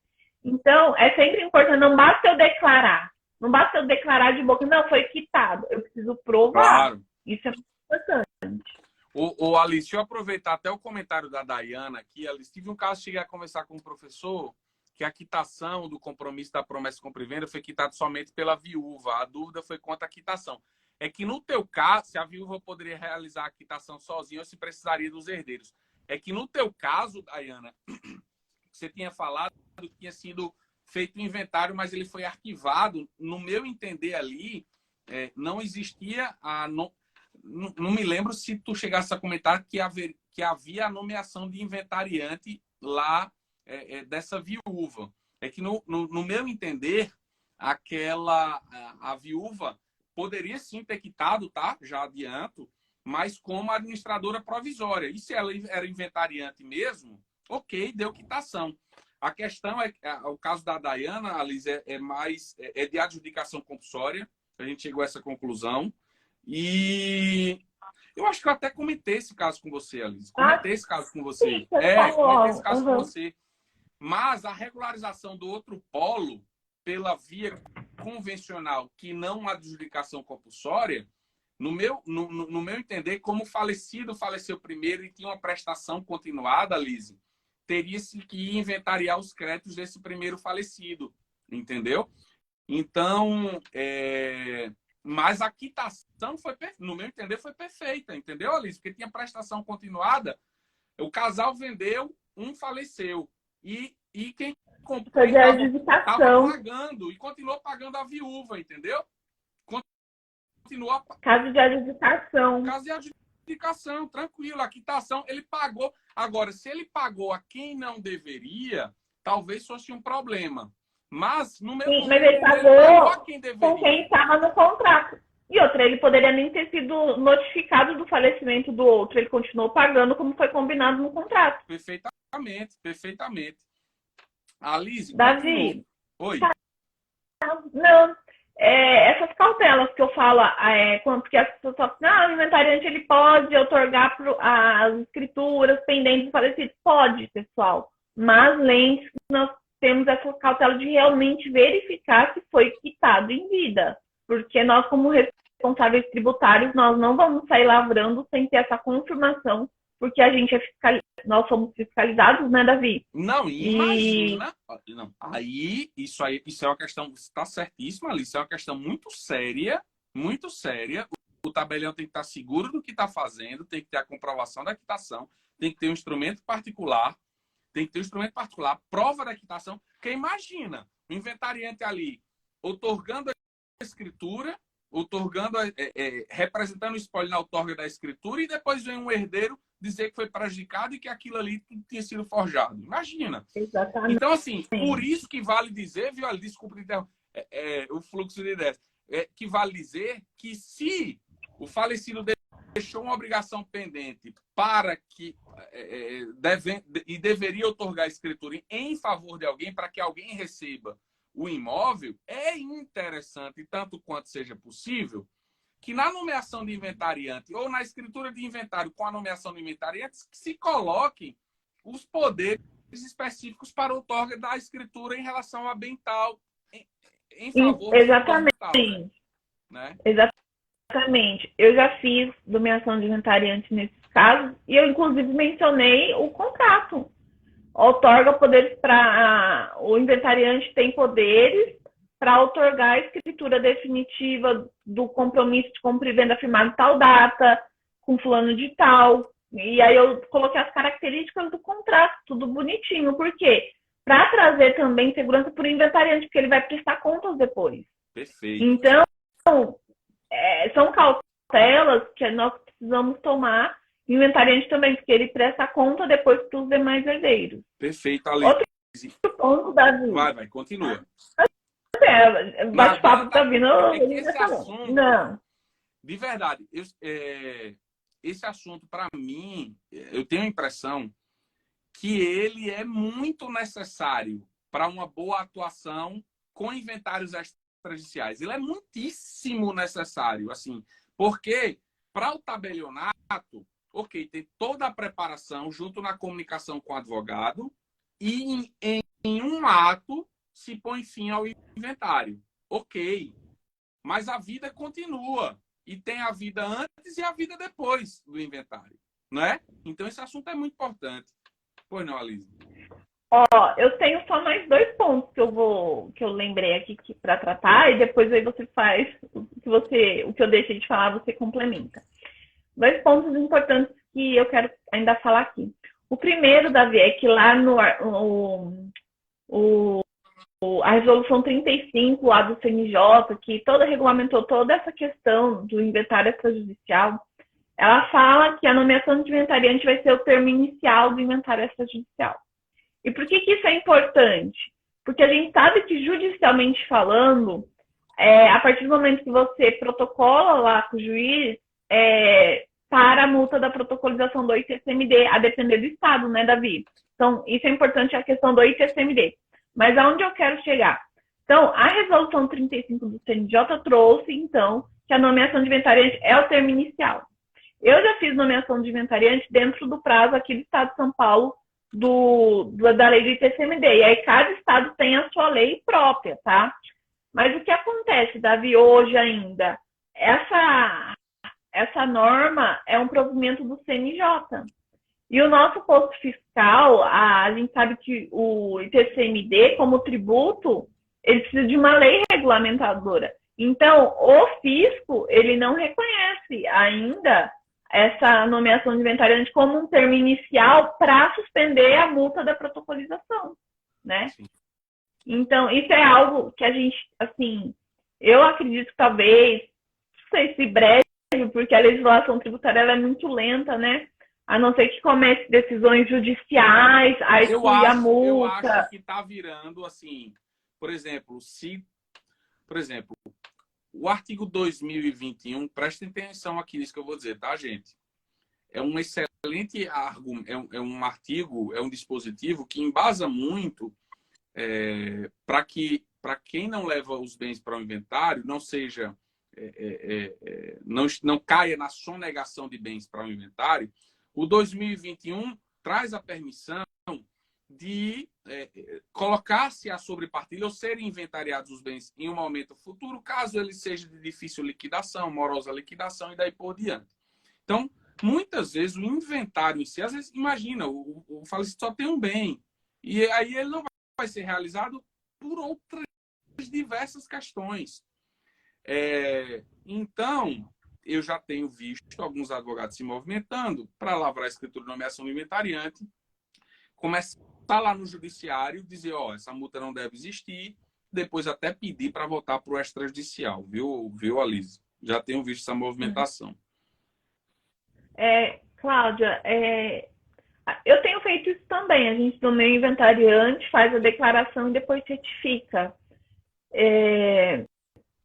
Então, é sempre importante, não basta eu declarar. Não basta eu declarar de boca, não, foi quitado. Eu preciso provar. Claro. Isso é muito importante. Alice, deixa eu aproveitar até o comentário da Dayana aqui. Alice, tive um caso, cheguei a conversar com um professor que a quitação do compromisso da promessa de compra e venda foi quitada somente pela viúva. A dúvida foi quanto à quitação. É que no teu caso, se a viúva poderia realizar a quitação sozinha ou se precisaria dos herdeiros. É que no teu caso, Dayana, você tinha falado que tinha sido feito o inventário, mas ele foi arquivado. No meu entender ali, não existia não me lembro se tu chegasse a comentar que havia a nomeação de inventariante lá dessa viúva. É que no meu entender, a viúva poderia sim ter quitado, tá? Já adianto, mas como administradora provisória. E se ela era inventariante mesmo, ok, deu quitação. A questão o caso da Dayana, Alice, é de adjudicação compulsória. A gente chegou a essa conclusão. E eu acho que eu até comentei esse caso com você, Alice. Comentei esse caso com você. Sim, comentei esse caso com você. Mas a regularização do outro polo pela via convencional, que não a adjudicação compulsória, no meu entender, como o falecido faleceu primeiro e tinha uma prestação continuada, Alice, teria-se que inventariar os créditos desse primeiro falecido, entendeu? Então, mas a quitação no meu entender, foi perfeita, entendeu, Alice? Porque tinha prestação continuada, o casal vendeu, um faleceu, e quem comprou estava pagando, e continuou pagando a viúva, entendeu? Caso de adjudicação. Caso de adjudicação, tranquilo. A quitação, ele pagou. Agora, se ele pagou a quem não deveria, talvez fosse um problema. Mas, no meu Sim, mas ele pagou a quem deveria. Com quem estava no contrato. E outra, ele poderia nem ter sido notificado do falecimento do outro. Ele continuou pagando como foi combinado no contrato. Perfeitamente, perfeitamente. Alice, Davi. Oi. Não. Essas cautelas que eu falo, porque as pessoas falam, o inventariante ele pode otorgar as escrituras pendentes do falecido. Pode, pessoal. Mas lembre-se que nós temos essa cautela de realmente verificar se foi quitado em vida. Porque nós, como responsáveis tributários, nós não vamos sair lavrando sem ter essa confirmação, porque a gente nós somos fiscalizados, né, Davi? Não, imagina. Não. Isso é uma questão, você está certíssima, Alice, isso é uma questão muito séria, muito séria. O tabelião tem que estar seguro do que está fazendo, tem que ter a comprovação da quitação, tem que ter um instrumento particular, prova da quitação, porque imagina, o inventariante ali, otorgando a escritura, representando o espólio na outorga da escritura, e depois vem um herdeiro dizer que foi prejudicado e que aquilo ali tudo tinha sido forjado. Imagina. Exatamente. Então, assim, por isso que vale dizer, viu, desculpa o fluxo de ideias, que vale dizer que se o falecido deixou uma obrigação pendente para que deveria otorgar a escritura em favor de alguém, para que alguém receba o imóvel, é interessante, tanto quanto seja possível, que na nomeação de inventariante ou na escritura de inventário com a nomeação de inventariante, se coloquem os poderes específicos para o outorga da escritura em relação ao bem tal, em favor exatamente. Do tal, né? Exatamente. Eu já fiz nomeação de inventariante nesses casos e eu, inclusive, mencionei o contrato. Outorga poderes para... O inventariante tem poderes para outorgar a escritura definitiva do compromisso de compra e venda firmado em tal data, com fulano de tal. E aí eu coloquei as características do contrato, tudo bonitinho. Por quê? Para trazer também segurança para o inventariante, porque ele vai prestar contas depois. Perfeito. Então, são cautelas que nós precisamos tomar. Inventariante também, porque ele presta conta depois para os demais herdeiros. Perfeito, Alice. Outro ponto, Davi. Vai, continua. Bate-papo tá vindo. Esse assunto, não. De verdade, esse assunto, para mim, eu tenho a impressão que ele é muito necessário para uma boa atuação com inventários extrajudiciais. Ele é muitíssimo necessário, assim, porque para o tabelionato, ok, tem toda a preparação junto na comunicação com o advogado e em um ato se põe fim ao inventário. Ok, mas a vida continua e tem a vida antes e a vida depois do inventário, não é? Então esse assunto é muito importante. Pois não, Alice? Eu tenho só mais 2 pontos que eu lembrei aqui para tratar e depois aí você faz o que eu deixei de falar, você complementa. 2 pontos importantes que eu quero ainda falar aqui. O primeiro, Davi, é que lá a resolução 35 lá do CNJ, que regulamentou toda essa questão do inventário extrajudicial, ela fala que a nomeação de inventariante vai ser o termo inicial do inventário extrajudicial. E por que isso é importante? Porque a gente sabe que, judicialmente falando, a partir do momento que você protocola lá com o juiz, para a multa da protocolização do ITCMD, a depender do estado, né, Davi? Então, isso é importante, a questão do ITCMD. Mas aonde eu quero chegar? Então, a resolução 35 do CNJ trouxe, então, que a nomeação de inventariante é o termo inicial. Eu já fiz nomeação de inventariante dentro do prazo aqui do Estado de São Paulo, da lei do ITCMD. E aí cada estado tem a sua lei própria, tá? Mas o que acontece, Davi, hoje ainda? Essa norma é um provimento do CNJ. E o nosso posto fiscal, a gente sabe que o ITCMD, como tributo, ele precisa de uma lei regulamentadora. Então, o fisco, ele não reconhece ainda essa nomeação de inventariante como um termo inicial para suspender a multa da protocolização, né? Sim. Então, isso é algo que a gente, assim, eu acredito que talvez, não sei se breve, porque a legislação tributária ela é muito lenta, né? A não ser que comece decisões judiciais, aí exclui a multa. Eu acho que está virando, assim, por exemplo, o artigo 2021, prestem atenção aqui nisso que eu vou dizer, tá, gente? É um excelente argumento, é um artigo, é um dispositivo que embasa muito para quem não leva os bens para o inventário, não seja, não caia na sonegação de bens para o inventário. O 2021 traz a permissão de colocar-se a sobrepartilha ou serem inventariados os bens em um momento futuro, caso ele seja de difícil liquidação, morosa liquidação e daí por diante. Então, muitas vezes o inventário em si, às vezes, imagina, o falecido só tem um bem, e aí ele não vai ser realizado por outras diversas questões. Então, eu já tenho visto alguns advogados se movimentando para lavrar a escritura de nomeação do inventariante, começar lá no judiciário, dizer, essa multa não deve existir, depois até pedir para voltar para o extrajudicial, viu, Alice? Já tenho visto essa movimentação. Cláudia, eu tenho feito isso também. A gente nomeia o inventariante, faz a declaração e depois certifica.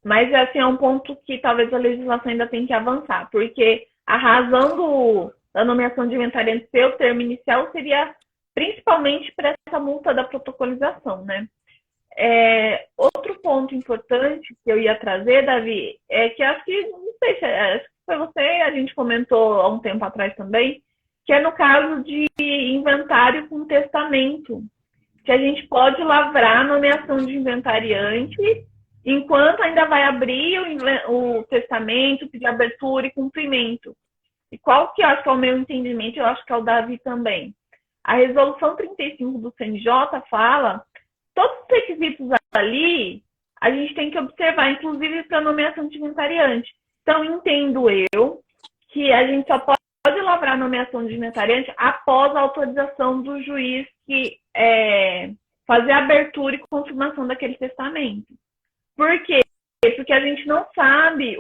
Mas assim, é um ponto que talvez a legislação ainda tem que avançar, porque a razão da nomeação de inventariante ser o termo inicial seria principalmente para essa multa da protocolização, né? Outro ponto importante que eu ia trazer, Davi, é que acho que, não sei se foi você, a gente comentou há um tempo atrás também, que é no caso de inventário com testamento, que a gente pode lavrar a nomeação de inventariante enquanto ainda vai abrir o testamento, pedir abertura e cumprimento. E qual que eu acho que é o meu entendimento, eu acho que é o Davi também. A resolução 35 do CNJ fala, todos os requisitos ali, a gente tem que observar, inclusive para nomeação de inventariante. Então, entendo eu que a gente só pode lavrar a nomeação de inventariante após a autorização do juiz que fazer a abertura e confirmação daquele testamento. Por quê? Porque a gente não sabe,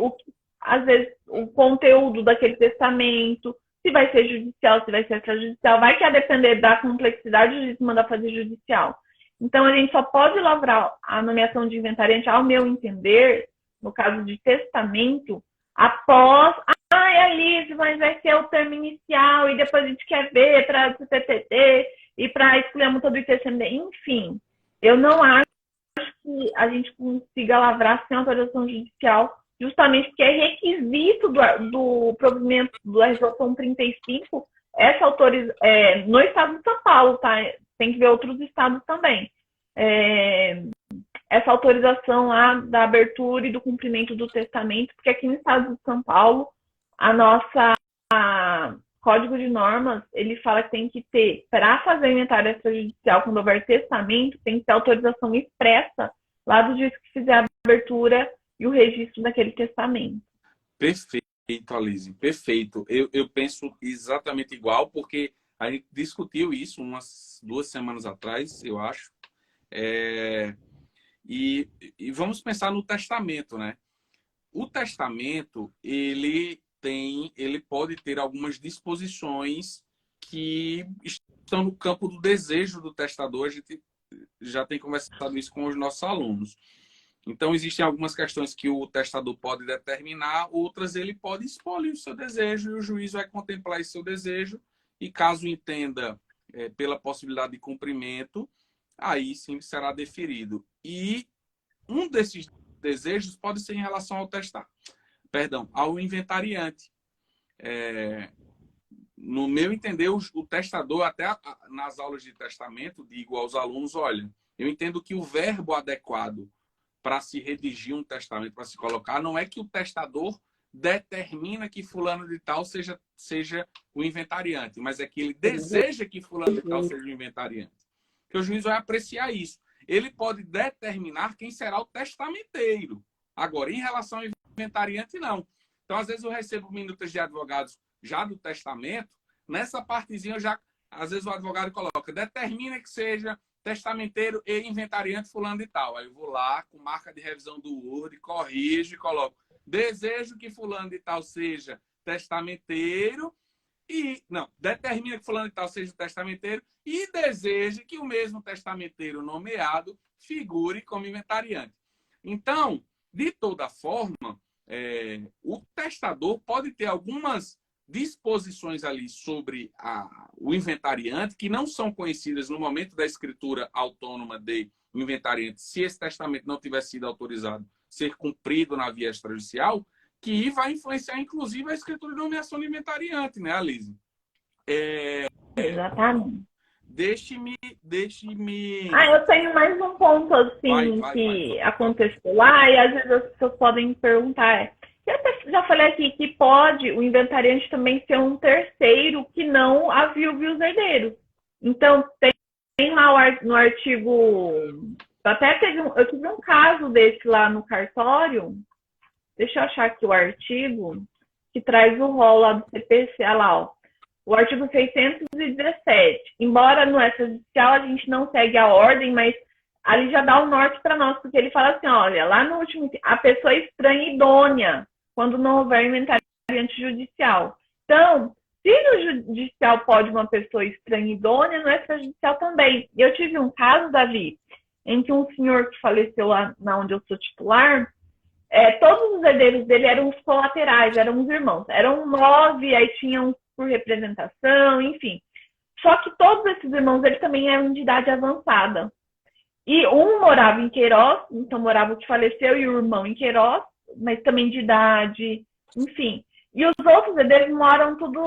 às vezes, o conteúdo daquele testamento, se vai ser judicial, se vai ser extrajudicial, vai que a depender da complexidade, o juiz manda fazer judicial. Então, a gente só pode lavrar a nomeação de inventariante, ao meu entender, no caso de testamento, após... Alice, mas vai ser o termo inicial e depois a gente quer ver para o CPT e para excluir a multa do ITCMD. Enfim, eu não acho que a gente consiga lavrar sem autorização judicial, justamente porque é requisito do provimento da resolução 35 essa autorização no estado de São Paulo, tá? Tem que ver outros estados também. Essa autorização lá da abertura e do cumprimento do testamento, porque aqui no estado de São Paulo, a nossa Código de Normas, ele fala que tem que ter, para fazer inventário extrajudicial, quando houver testamento, tem que ter autorização expressa lá do juiz que fizer a abertura e o registro daquele testamento. Perfeito, Alice, perfeito. Eu penso exatamente igual, porque a gente discutiu isso umas 2 semanas atrás, eu acho. E vamos pensar no testamento, né? O testamento, ele pode ter algumas disposições que estão no campo do desejo do testador. A gente já tem conversado isso com os nossos alunos. Então, existem algumas questões que o testador pode determinar, outras ele pode expor o seu desejo e o juiz vai contemplar esse seu desejo e, caso entenda pela possibilidade de cumprimento, aí sim será deferido. E um desses desejos pode ser em relação ao inventariante. No meu entender, o testador, até nas aulas de testamento, digo aos alunos, olha, eu entendo que o verbo adequado para se redigir um testamento, para se colocar, não é que o testador determina que fulano de tal seja o inventariante, mas é que ele deseja que fulano de tal seja o inventariante. Que o juiz vai apreciar isso. Ele pode determinar quem será o testamenteiro. Agora, em relação ao inventariante, não. Então, às vezes eu recebo minutas de advogados já do testamento, nessa partezinha às vezes o advogado coloca, determina que seja testamenteiro e inventariante fulano de tal. Aí eu vou lá, com marca de revisão do Word, corrijo e coloco, desejo que fulano de tal seja testamenteiro determina que fulano de tal seja o testamenteiro e deseja que o mesmo testamenteiro nomeado figure como inventariante. Então, de toda forma, o testador pode ter algumas disposições ali sobre o inventariante que não são conhecidas no momento da escritura autônoma de inventariante, se esse testamento não tiver sido autorizado ser cumprido na via extrajudicial, que vai influenciar, inclusive, a escritura de nomeação de inventariante, né, Alice? Exatamente. Deixe-me... eu tenho mais um ponto, assim, que aconteceu lá, e às vezes as pessoas podem me perguntar. Eu até já falei aqui que pode o inventariante também ser um terceiro que não a viúva e os herdeiros. Então, tem lá no artigo... eu tive um caso desse lá no cartório. Deixa eu achar aqui o artigo que traz o rol lá do CPC. Olha lá, ó. O artigo 617. Embora no extrajudicial a gente não segue a ordem, mas ali já dá o norte para nós, porque ele fala assim, olha, lá no último, a pessoa estranha idônea, quando não houver inventariante judicial. Então, se no judicial pode uma pessoa estranha idônea, no extrajudicial também. Eu tive um caso, Davi, em que um senhor que faleceu lá onde eu sou titular, todos os herdeiros dele eram os colaterais, eram os irmãos. Eram 9, aí tinham por representação, enfim. Só que todos esses irmãos, eles também eram de idade avançada. E um morava em Queiroz, então morava o que faleceu e o irmão em Queiroz, mas também de idade, enfim. E os outros herdeiros moram tudo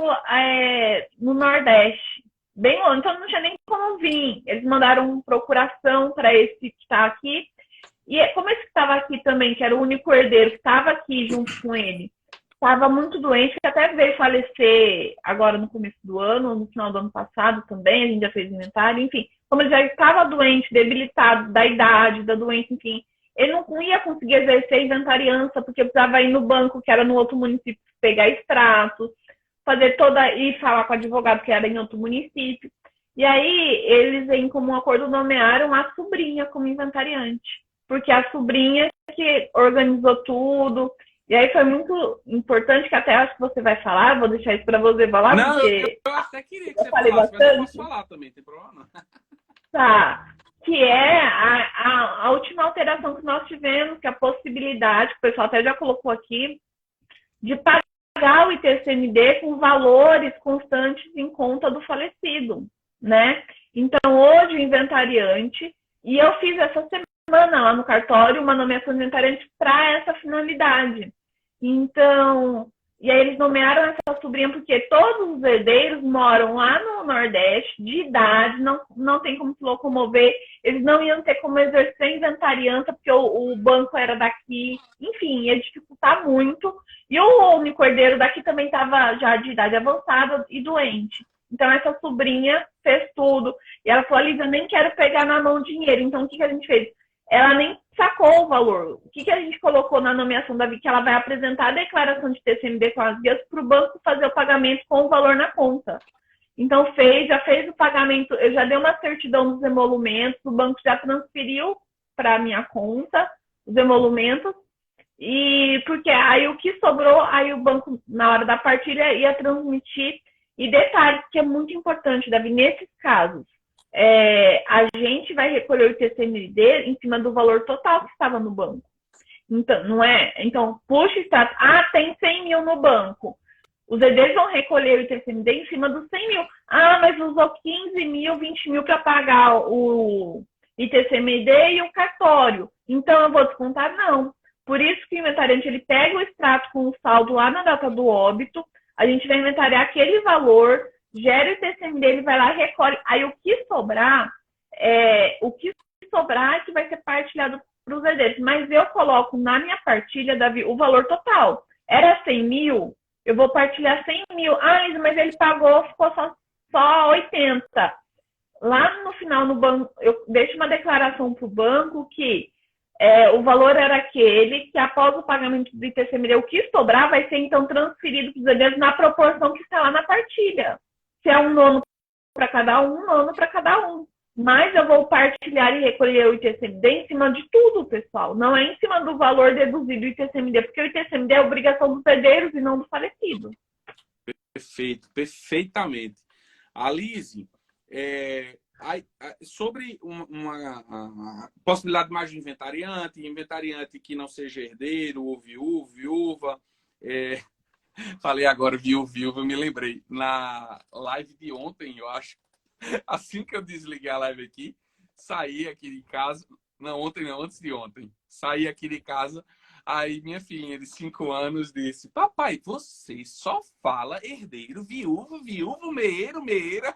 no Nordeste, bem longe, então não tinha nem como vir. Eles mandaram procuração para esse que está aqui. E como esse que estava aqui também, que era o único herdeiro que estava aqui junto com ele, estava muito doente, que até veio falecer agora no começo do ano, no final do ano passado também, a gente já fez inventário, enfim. Como ele já estava doente, debilitado da idade, da doença, enfim, ele não ia conseguir exercer inventariança, porque precisava ir no banco, que era no outro município, pegar extratos, fazer e falar com o advogado, que era em outro município. E aí, eles, em comum acordo, nomearam a sobrinha como inventariante, porque a sobrinha que organizou tudo. E aí foi muito importante, que até acho que você vai falar, vou deixar isso para você falar, não, porque eu até queria que você falasse, bastante. Mas eu posso falar também, tem problema não. Tá, que é a última alteração que nós tivemos, que é a possibilidade, que o pessoal até já colocou aqui, de pagar o ITCMD com valores constantes em conta do falecido, né? Então, hoje o inventariante, e eu fiz essa semana lá no cartório uma nomeação de inventariante para essa finalidade. Então, e aí eles nomearam essa sobrinha porque todos os herdeiros moram lá no Nordeste, de idade, não tem como se locomover, eles não iam ter como exercer inventariança, porque o banco era daqui, enfim, ia dificultar muito. E o único herdeiro daqui também estava já de idade avançada e doente. Então, essa sobrinha fez tudo. E ela falou, Lívia, eu nem quero pegar na mão dinheiro. Então, o que a gente fez? Ela nem sacou o valor. O que a gente colocou na nomeação da Vi? Que ela vai apresentar a declaração de TCMD com as guias para o banco fazer o pagamento com o valor na conta. Então, já fez o pagamento, eu já dei uma certidão dos emolumentos, o banco já transferiu para a minha conta os emolumentos, e porque aí o que sobrou, aí o banco, na hora da partilha, ia transmitir. E detalhe, que é muito importante, Davi, nesses casos, a gente vai recolher o ITCMD em cima do valor total que estava no banco. Então, não é? Então, puxa o extrato. Tem 100 mil no banco. Os herdeiros vão recolher o ITCMD em cima dos 100 mil. Mas usou 15 mil, 20 mil para pagar o ITCMD e o cartório. Então, eu vou descontar? Não. Por isso que o inventariante ele pega o extrato com o saldo lá na data do óbito, a gente vai inventariar aquele valor, gera o ITCMD, ele vai lá e recolhe. Aí o que sobrar é que vai ser partilhado para os herdeiros. Mas eu coloco na minha partilha, Davi, o valor total. Era 100 mil, eu vou partilhar 100 mil. Mas ele pagou, ficou só 80. Lá no final, no banco, eu deixo uma declaração para o banco que o valor era aquele, que após o pagamento do ITCMD, o que sobrar vai ser então transferido para os herdeiros na proporção que está lá na partilha. Se é 1/9 para cada um, 1/9 para cada um. Mas eu vou partilhar e recolher o ITCMD em cima de tudo, pessoal. Não é em cima do valor deduzido do ITCMD, porque o ITCMD é obrigação dos herdeiros e não do falecido. Perfeito, perfeitamente. Alice, sobre uma possibilidade mais de inventariante que não seja herdeiro ou viúva. Falei agora viúva, eu me lembrei. Na live de ontem, eu acho, assim que eu desliguei a live aqui, saí aqui de casa. Não, ontem não, antes de ontem. Saí aqui de casa, aí minha filhinha de 5 anos disse: papai, você só fala herdeiro, viúva, meira.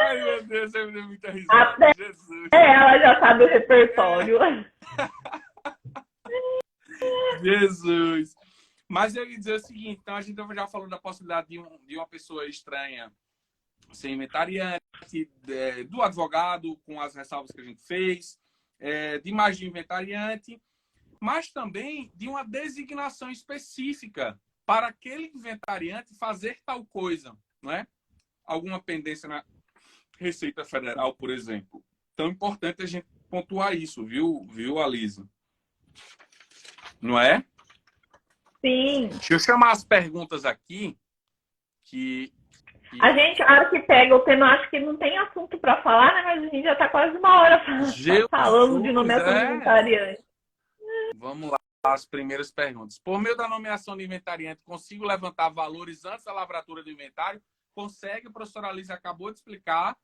Ai, meu Deus, eu me dei muita risada. Jesus. Ela já sabe o repertório. Jesus. Mas eu ia dizer o seguinte, então a gente já falou da possibilidade de uma pessoa estranha ser inventariante, do advogado, com as ressalvas que a gente fez, de mais de inventariante, mas também de uma designação específica para aquele inventariante fazer tal coisa, não é? Alguma pendência na Receita Federal, por exemplo. Então é importante a gente pontuar isso, viu, Alisa? Não é? Sim. Deixa eu chamar as perguntas aqui. A gente, a hora que pega o tema, acho que não tem assunto para falar, né? Mas a gente já está quase uma hora falando de nomeação de inventariante. Vamos lá, as primeiras perguntas. Por meio da nomeação de inventariante, consigo levantar valores antes da lavratura do inventário? Consegue, a professora Alisa acabou de explicar,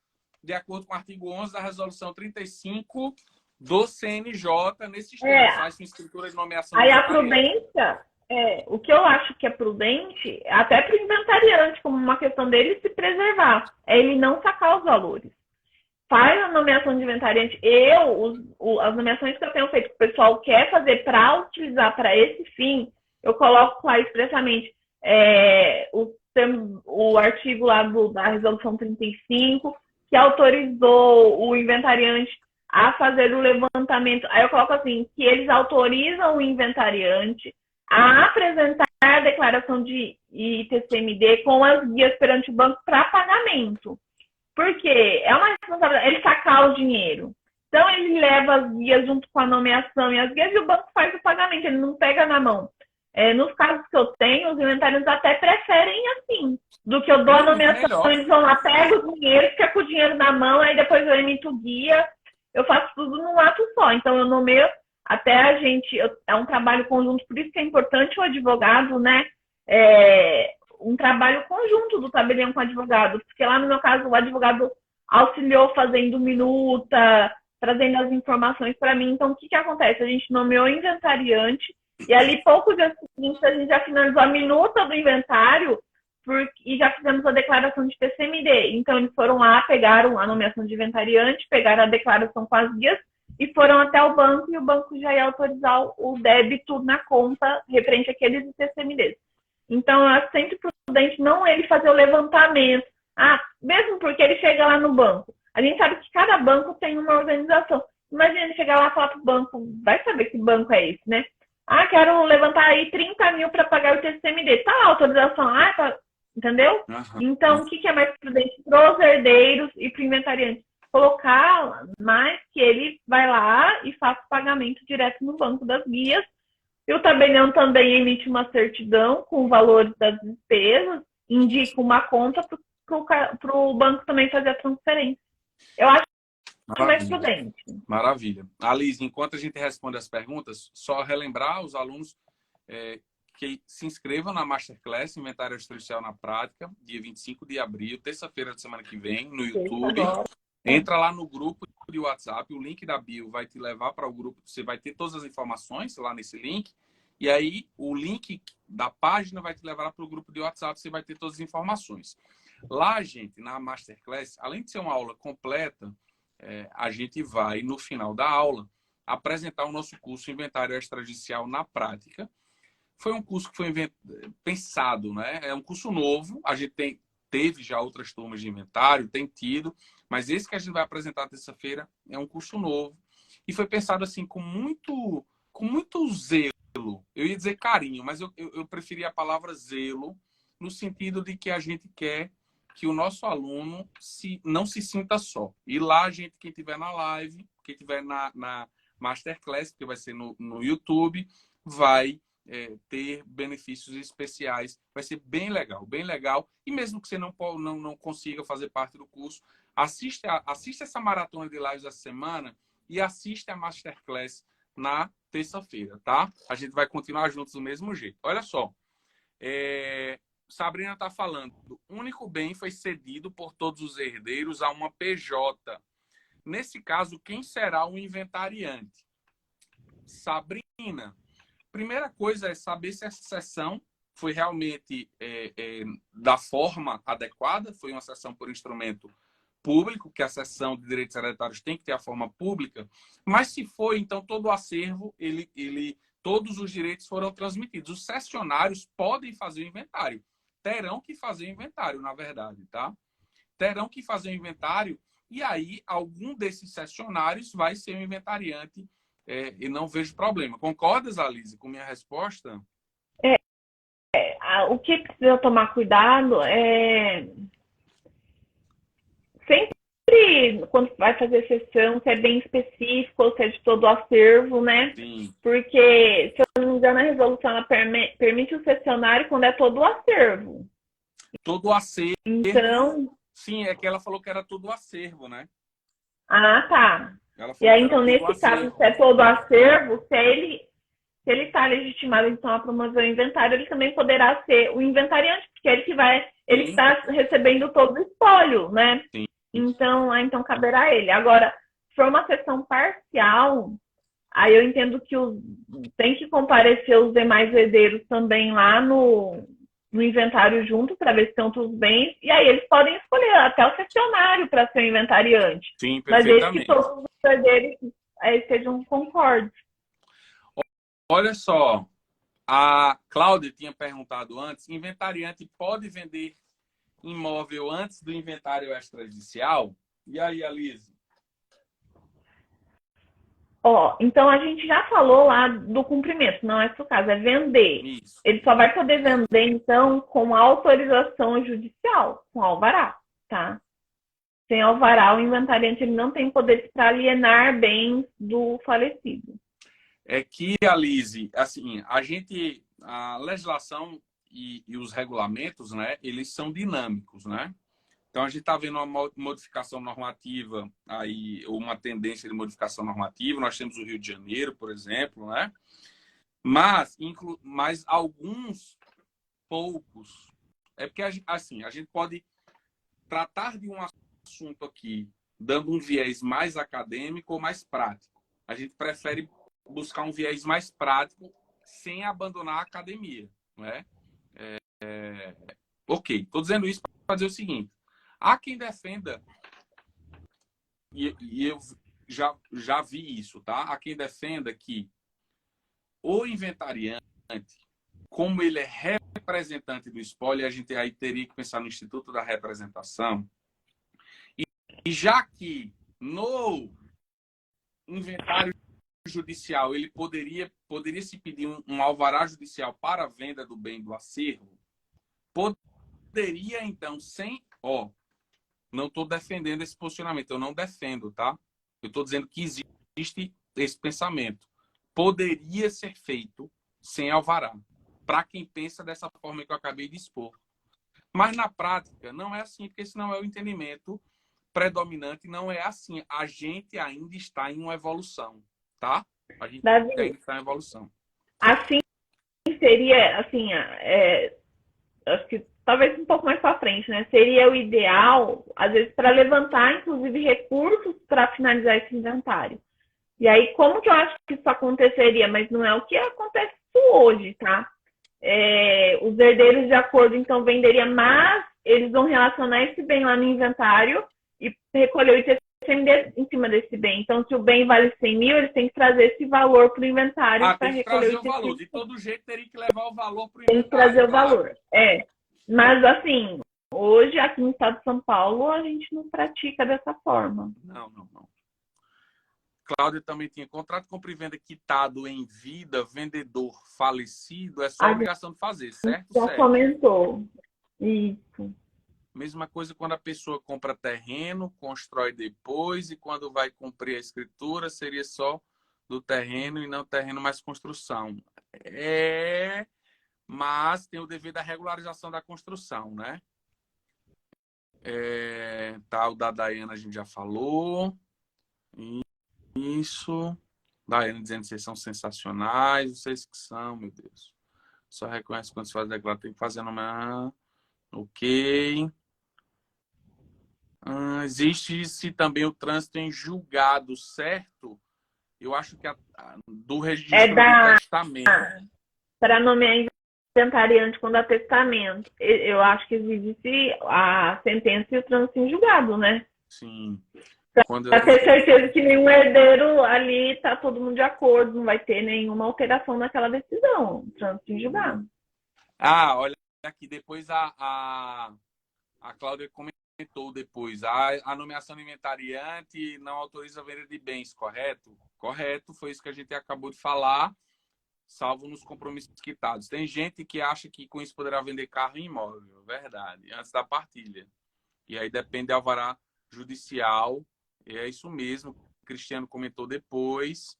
de acordo com o artigo 11 da resolução 35 do CNJ, nesses termos, faz uma escritura de nomeação. Aí a prudência, o que eu acho que é prudente, até para o inventariante, como uma questão dele se preservar, é ele não sacar os valores. faz a nomeação de inventariante. As nomeações que eu tenho feito que o pessoal quer fazer para utilizar para esse fim, eu coloco lá expressamente o artigo lá da Resolução 35, que autorizou o inventariante a fazer o levantamento. Aí eu coloco assim, que eles autorizam o inventariante a apresentar a declaração de ITCMD com as guias perante o banco para pagamento. Porque é uma responsabilidade, ele sacar o dinheiro. Então, ele leva as guias junto com a nomeação e as guias e o banco faz o pagamento, ele não pega na mão. Nos casos que eu tenho, os inventários até preferem assim, do que eu dou a nomeação, eles vão lá, pegam o dinheiro, fica com o dinheiro na mão, aí depois eu emito guia, eu faço tudo num ato só. Então, eu nomeio até a gente, é um trabalho conjunto, por isso que é importante o advogado, né? Um trabalho conjunto do tabelião com o advogado, porque lá no meu caso o advogado auxiliou fazendo minuta, trazendo as informações para mim. Então, o que acontece? A gente nomeou o inventariante e ali, poucos dias seguintes, a gente já finalizou a minuta do inventário e já fizemos a declaração de TCMD. Então, eles foram lá, pegaram a nomeação de inventariante, pegaram a declaração com as guias e foram até o banco, e o banco já ia autorizar o débito na conta referente àqueles TCMDs. Então, eu acho sempre prudente não ele fazer o levantamento. Mesmo porque ele chega lá no banco. A gente sabe que cada banco tem uma organização. Imagina ele chegar lá e falar para o banco, vai saber que banco é esse, né? Quero levantar aí 30 mil para pagar o TCMD. Tá lá a autorização, entendeu? Uhum. Então, o que é mais prudente para os herdeiros e para o inventariante? Colocar mais que ele vai lá e faça o pagamento direto no banco das guias. E o tabelião também emite uma certidão com o valor das despesas, indica uma conta para o banco também fazer a transferência. Eu acho que é mais prudente. Maravilha. Alice, enquanto a gente responde as perguntas, só relembrar os alunos que se inscrevam na Masterclass Inventário Extrajudicial na Prática, dia 25 de abril, terça-feira da semana que vem, no YouTube. Entra lá no grupo de WhatsApp, o link da bio vai te levar para o grupo, você vai ter todas as informações lá nesse link, e aí o link da página vai te levar para o grupo de WhatsApp, você vai ter todas as informações. Lá, gente, na Masterclass, além de ser uma aula completa, a gente vai, no final da aula, apresentar o nosso curso Inventário Extrajudicial na Prática. Foi um curso que foi pensado, né? É um curso novo, a gente teve já outras turmas de inventário, tem tido, mas esse que a gente vai apresentar terça-feira é um curso novo e foi pensado assim com muito zelo. Eu ia dizer carinho, mas eu preferi a palavra zelo no sentido de que a gente quer que o nosso aluno não se sinta só. E lá, quem estiver na live, quem estiver na Masterclass, que vai ser no YouTube, vai ter benefícios especiais. Vai ser bem legal, bem legal. E mesmo que você não consiga fazer parte do curso, assista essa maratona de lives essa semana e assiste a Masterclass na terça-feira, tá? A gente vai continuar juntos do mesmo jeito. Olha só, Sabrina está falando, o único bem foi cedido por todos os herdeiros a uma PJ. Nesse caso, quem será o inventariante? Sabrina, primeira coisa é saber se essa cessão foi realmente da forma adequada, foi uma cessão por instrumento público, que a cessão de direitos hereditários tem que ter a forma pública, mas se foi, então todo o acervo, todos os direitos foram transmitidos. Os cessionários podem fazer o inventário, terão que fazer o inventário, na verdade, tá? Terão que fazer o inventário e aí algum desses cessionários vai ser o inventariante e não vejo problema. Concordas, Alice, com minha resposta? O que precisa tomar cuidado sempre, quando vai fazer sessão, se é bem específico, ou se é de todo o acervo, né? Sim. Porque, se eu não me engano, a resolução ela permite o cessionário quando é todo o acervo. Todo o acervo. Então... Sim, é que ela falou que era todo o acervo, né? Tá. E aí, então, nesse caso, se é todo o acervo, se ele está legitimado, então, a promover o inventário, ele também poderá ser o inventariante, porque ele está recebendo todo o espólio, né? Sim. Então caberá a ele. Agora, se for uma sessão parcial, aí eu entendo que tem que comparecer os demais herdeiros também lá no no inventário junto para ver se estão todos bem. E aí eles podem escolher até o cessionário para ser o inventariante. Sim, Mas desde que perfeitamente. todos os herdeiros estejam concordes. Olha só, a Cláudia tinha perguntado antes, inventariante pode vender imóvel antes do inventário extrajudicial? E aí, Alice? Ó, então a gente já falou lá do cumprimento, não é esse o caso, é vender. Isso. Ele só vai poder vender, então, com autorização judicial, com alvará, tá? Sem alvará, o inventariante ele não tem poder para alienar bens do falecido. É que, Alice, assim, a legislação e os regulamentos, né, eles são dinâmicos, né? Então, a gente está vendo uma modificação normativa, aí, ou uma tendência de modificação normativa. Nós temos o Rio de Janeiro, por exemplo, né? Mas alguns poucos. É porque, assim, a gente pode tratar de um assunto aqui dando um viés mais acadêmico ou mais prático. A gente prefere buscar um viés mais prático sem abandonar a academia, né? Ok, estou dizendo isso para dizer o seguinte. Há quem defenda, e eu já vi isso, tá? Há quem defenda que o inventariante, como ele é representante do espólio, a gente aí teria que pensar no Instituto da Representação, e já que no inventário judicial ele poderia se pedir um alvará judicial para a venda do bem do acervo, poderia então, não estou defendendo esse posicionamento, eu não defendo, tá? Eu estou dizendo que existe esse pensamento. Poderia ser feito sem alvará, para quem pensa dessa forma que eu acabei de expor. Mas na prática não é assim, porque esse não é o entendimento predominante, não é assim. A gente ainda está em uma evolução, tá? A gente Davi, ainda está em evolução. assim seria, assim, acho que talvez um pouco mais para frente, né? Seria o ideal, às vezes, para levantar, inclusive, recursos para finalizar esse inventário. E aí, como que eu acho que isso aconteceria? Mas não é o que acontece hoje, tá? Os herdeiros de acordo, então, venderiam, mas eles vão relacionar esse bem lá no inventário e recolher o ITCMD em cima desse bem. Então, se o bem vale 100 mil, eles têm que trazer esse valor para o inventário para Tem que recolher trazer o o valor. ITCMD. De todo jeito, teria que levar o valor para o Tem que inventário, trazer o claro. valor. Mas, assim, hoje, aqui no estado de São Paulo, a gente não pratica dessa forma. Não. Cláudia também tinha contrato de compra e venda quitado em vida, vendedor falecido, é só A obrigação de fazer, gente certo? já Certo. comentou isso. Mesma coisa quando a pessoa compra terreno, constrói depois, e quando vai cumprir a escritura, seria só do terreno e não terreno mais construção. Mas tem o dever da regularização da construção, né? O da Daiana a gente já falou. Isso. Daiane dizendo que vocês são sensacionais. Vocês que são, meu Deus. Só reconhece quando se faz declaração. Tem que fazer numa... Ok. Existe também o trânsito em julgado, certo? Eu acho que do registro de testamento. Para nomear inventariante quando há testamento. Eu acho que existe a sentença e o trânsito em julgado, né? Sim. Para ter certeza que nenhum herdeiro ali está todo mundo de acordo, não vai ter nenhuma alteração naquela decisão. Trânsito em julgado. Olha aqui, depois a Cláudia comentou depois. A nomeação de inventariante não autoriza a venda de bens, correto? Correto, foi isso que a gente acabou de falar, salvo nos compromissos quitados. Tem gente que acha que com isso poderá vender carro e imóvel, verdade, antes da partilha. E aí depende do alvará judicial. E é isso mesmo, o Cristiano comentou depois.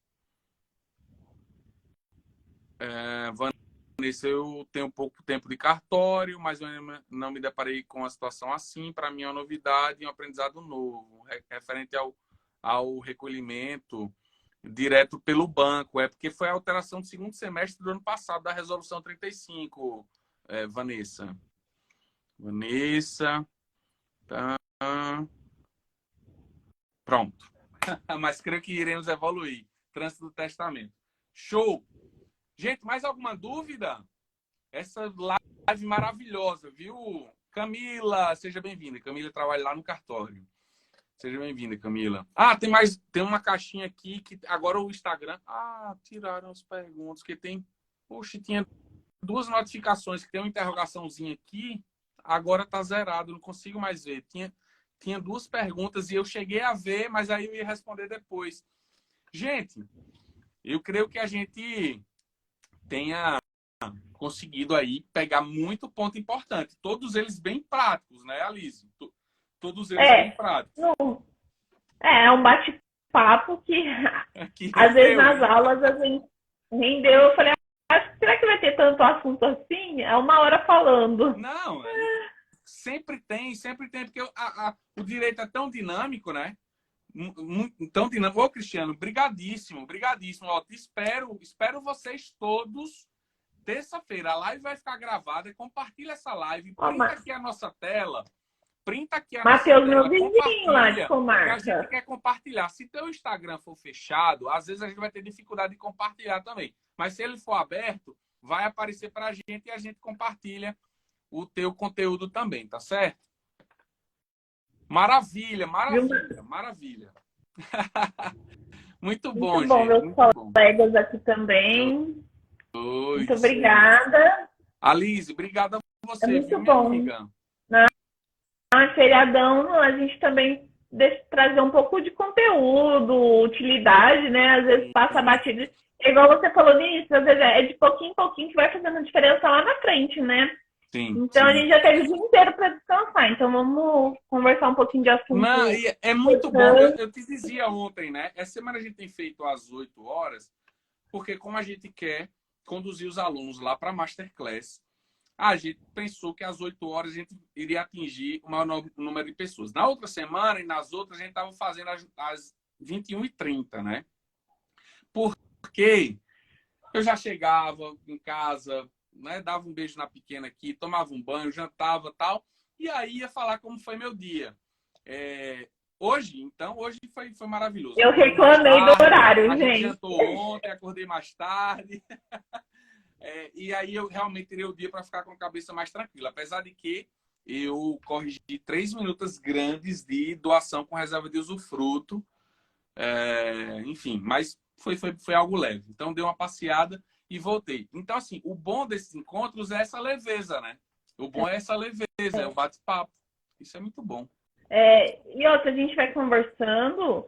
Vanessa, eu tenho pouco tempo de cartório, mas eu não me deparei com uma situação assim. Para mim é uma novidade e um aprendizado novo, referente ao recolhimento direto pelo banco. É porque foi a alteração do segundo semestre do ano passado, da Resolução 35, Vanessa. Tá. Pronto. Mas creio que iremos evoluir. Trânsito do testamento. Show! Gente, mais alguma dúvida? essa live maravilhosa, viu? Camila, seja bem-vinda. Camila trabalha lá no cartório. Seja bem-vinda, Camila. Ah, tem uma caixinha aqui que agora o Instagram. Ah, tiraram as perguntas que tem. Poxa, tinha duas notificações que tem uma interrogaçãozinha aqui. Agora tá zerado, não consigo mais ver. Tinha duas perguntas e eu cheguei a ver, mas aí eu ia responder depois. Gente, eu creio que a gente tenha conseguido aí pegar muito ponto importante. Todos eles bem práticos, né, Alice? Todos eles bem práticos. É um bate-papo que às vezes nas aulas a gente rendeu. Eu falei, será que vai ter tanto assunto assim? É uma hora falando. Não, sempre tem, porque o direito é tão dinâmico, né? Tão dinâmico. Ô, Cristiano, brigadíssimo. Ó, espero vocês todos terça-feira. A live vai ficar gravada. Compartilha essa live. Printa aqui a nossa tela. Matheus, meu vizinho lá de comarca. A gente quer compartilhar. Se teu Instagram for fechado, às vezes a gente vai ter dificuldade de compartilhar também. Mas se ele for aberto, vai aparecer pra gente e a gente compartilha o teu conteúdo também, tá certo? Maravilha. Muito bom, gente. Meus colegas aqui também. Muito obrigada. Alice, obrigada a você. É muito bom. Amiga. Feriadão, a gente também deixa trazer um pouco de conteúdo, utilidade, né? Às vezes passa batido. É igual você falou nisso, às vezes é de pouquinho em pouquinho que vai fazendo diferença lá na frente, né? Sim. Então a gente já teve o dia inteiro para descansar. Então vamos conversar um pouquinho de assunto. Não, é muito bom. Eu te dizia ontem, né? Essa semana a gente tem feito às 8 horas, porque como a gente quer conduzir os alunos lá para a Masterclass, a gente pensou que às 8 horas a gente iria atingir o maior número de pessoas. Na outra semana e nas outras a gente estava fazendo às 21h30, né? Porque eu já chegava em casa, né, dava um beijo na pequena aqui, tomava um banho, jantava tal, e aí ia falar como foi meu dia. Hoje foi maravilhoso. Eu reclamei do horário, gente. A gente jantou ontem, acordei mais tarde. E aí eu realmente teria o dia para ficar com a cabeça mais tranquila. Apesar de que eu corrigi 3 minutos grandes de doação com reserva de usufruto. Enfim, mas foi algo leve. Então dei uma passeada e voltei. Então, assim, o bom desses encontros é essa leveza, né? O bom é essa leveza, é o bate-papo. Isso é muito bom. E outra, a gente vai conversando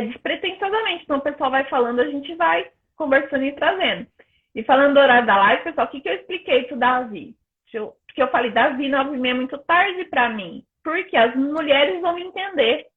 despretensiosamente. Então, o pessoal vai falando, a gente vai conversando e trazendo. E falando do horário da live, pessoal, o que eu expliquei pro Davi? Porque eu falei, Davi, 9h30 é muito tarde para mim. Porque as mulheres vão me entender.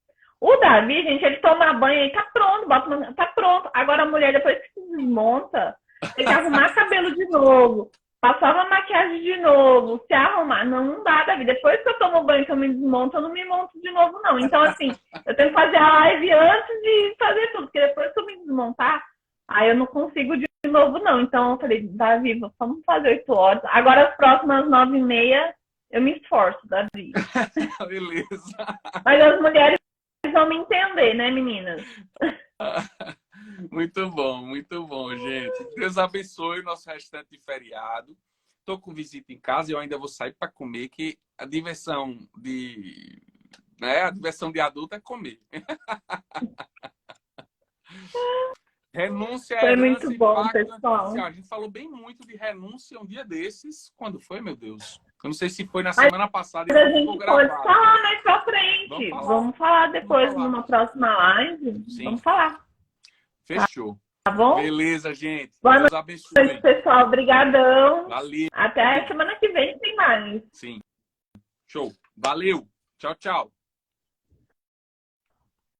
O Davi, gente, ele toma banho e tá pronto, tá pronto. Agora a mulher, depois que se desmonta, tem que arrumar cabelo de novo, passar uma maquiagem de novo, se arrumar. Não dá, Davi. Depois que eu tomo banho, que eu me desmonto, eu não me monto de novo, não. Então, assim, eu tenho que fazer a live antes de fazer tudo, porque depois que eu me desmontar, aí eu não consigo de novo, não. Então, eu falei, Davi, vamos fazer 8 horas. Agora, as próximas 9h30, eu me esforço, Davi. Beleza. Mas as mulheres vão me entender, né, meninas? Muito bom, gente. Deus abençoe o nosso restante de feriado. Estou com visita em casa e eu ainda vou sair para comer, que a diversão de adulto é comer. Renúncia, foi herança, muito bom, impacto, pessoal. A gente falou bem muito de renúncia um dia desses. Quando foi, meu Deus? Eu não sei se foi na semana passada. Mas a gente pode falar mais pra frente. Vamos falar depois numa próxima live. Sim. Vamos falar. Fechou. Tá bom? Beleza, gente. Boa Deus abençoe. noite, pessoal. Obrigadão. Valeu. Até semana que vem tem mais. Sim. Show. Valeu. Tchau, tchau.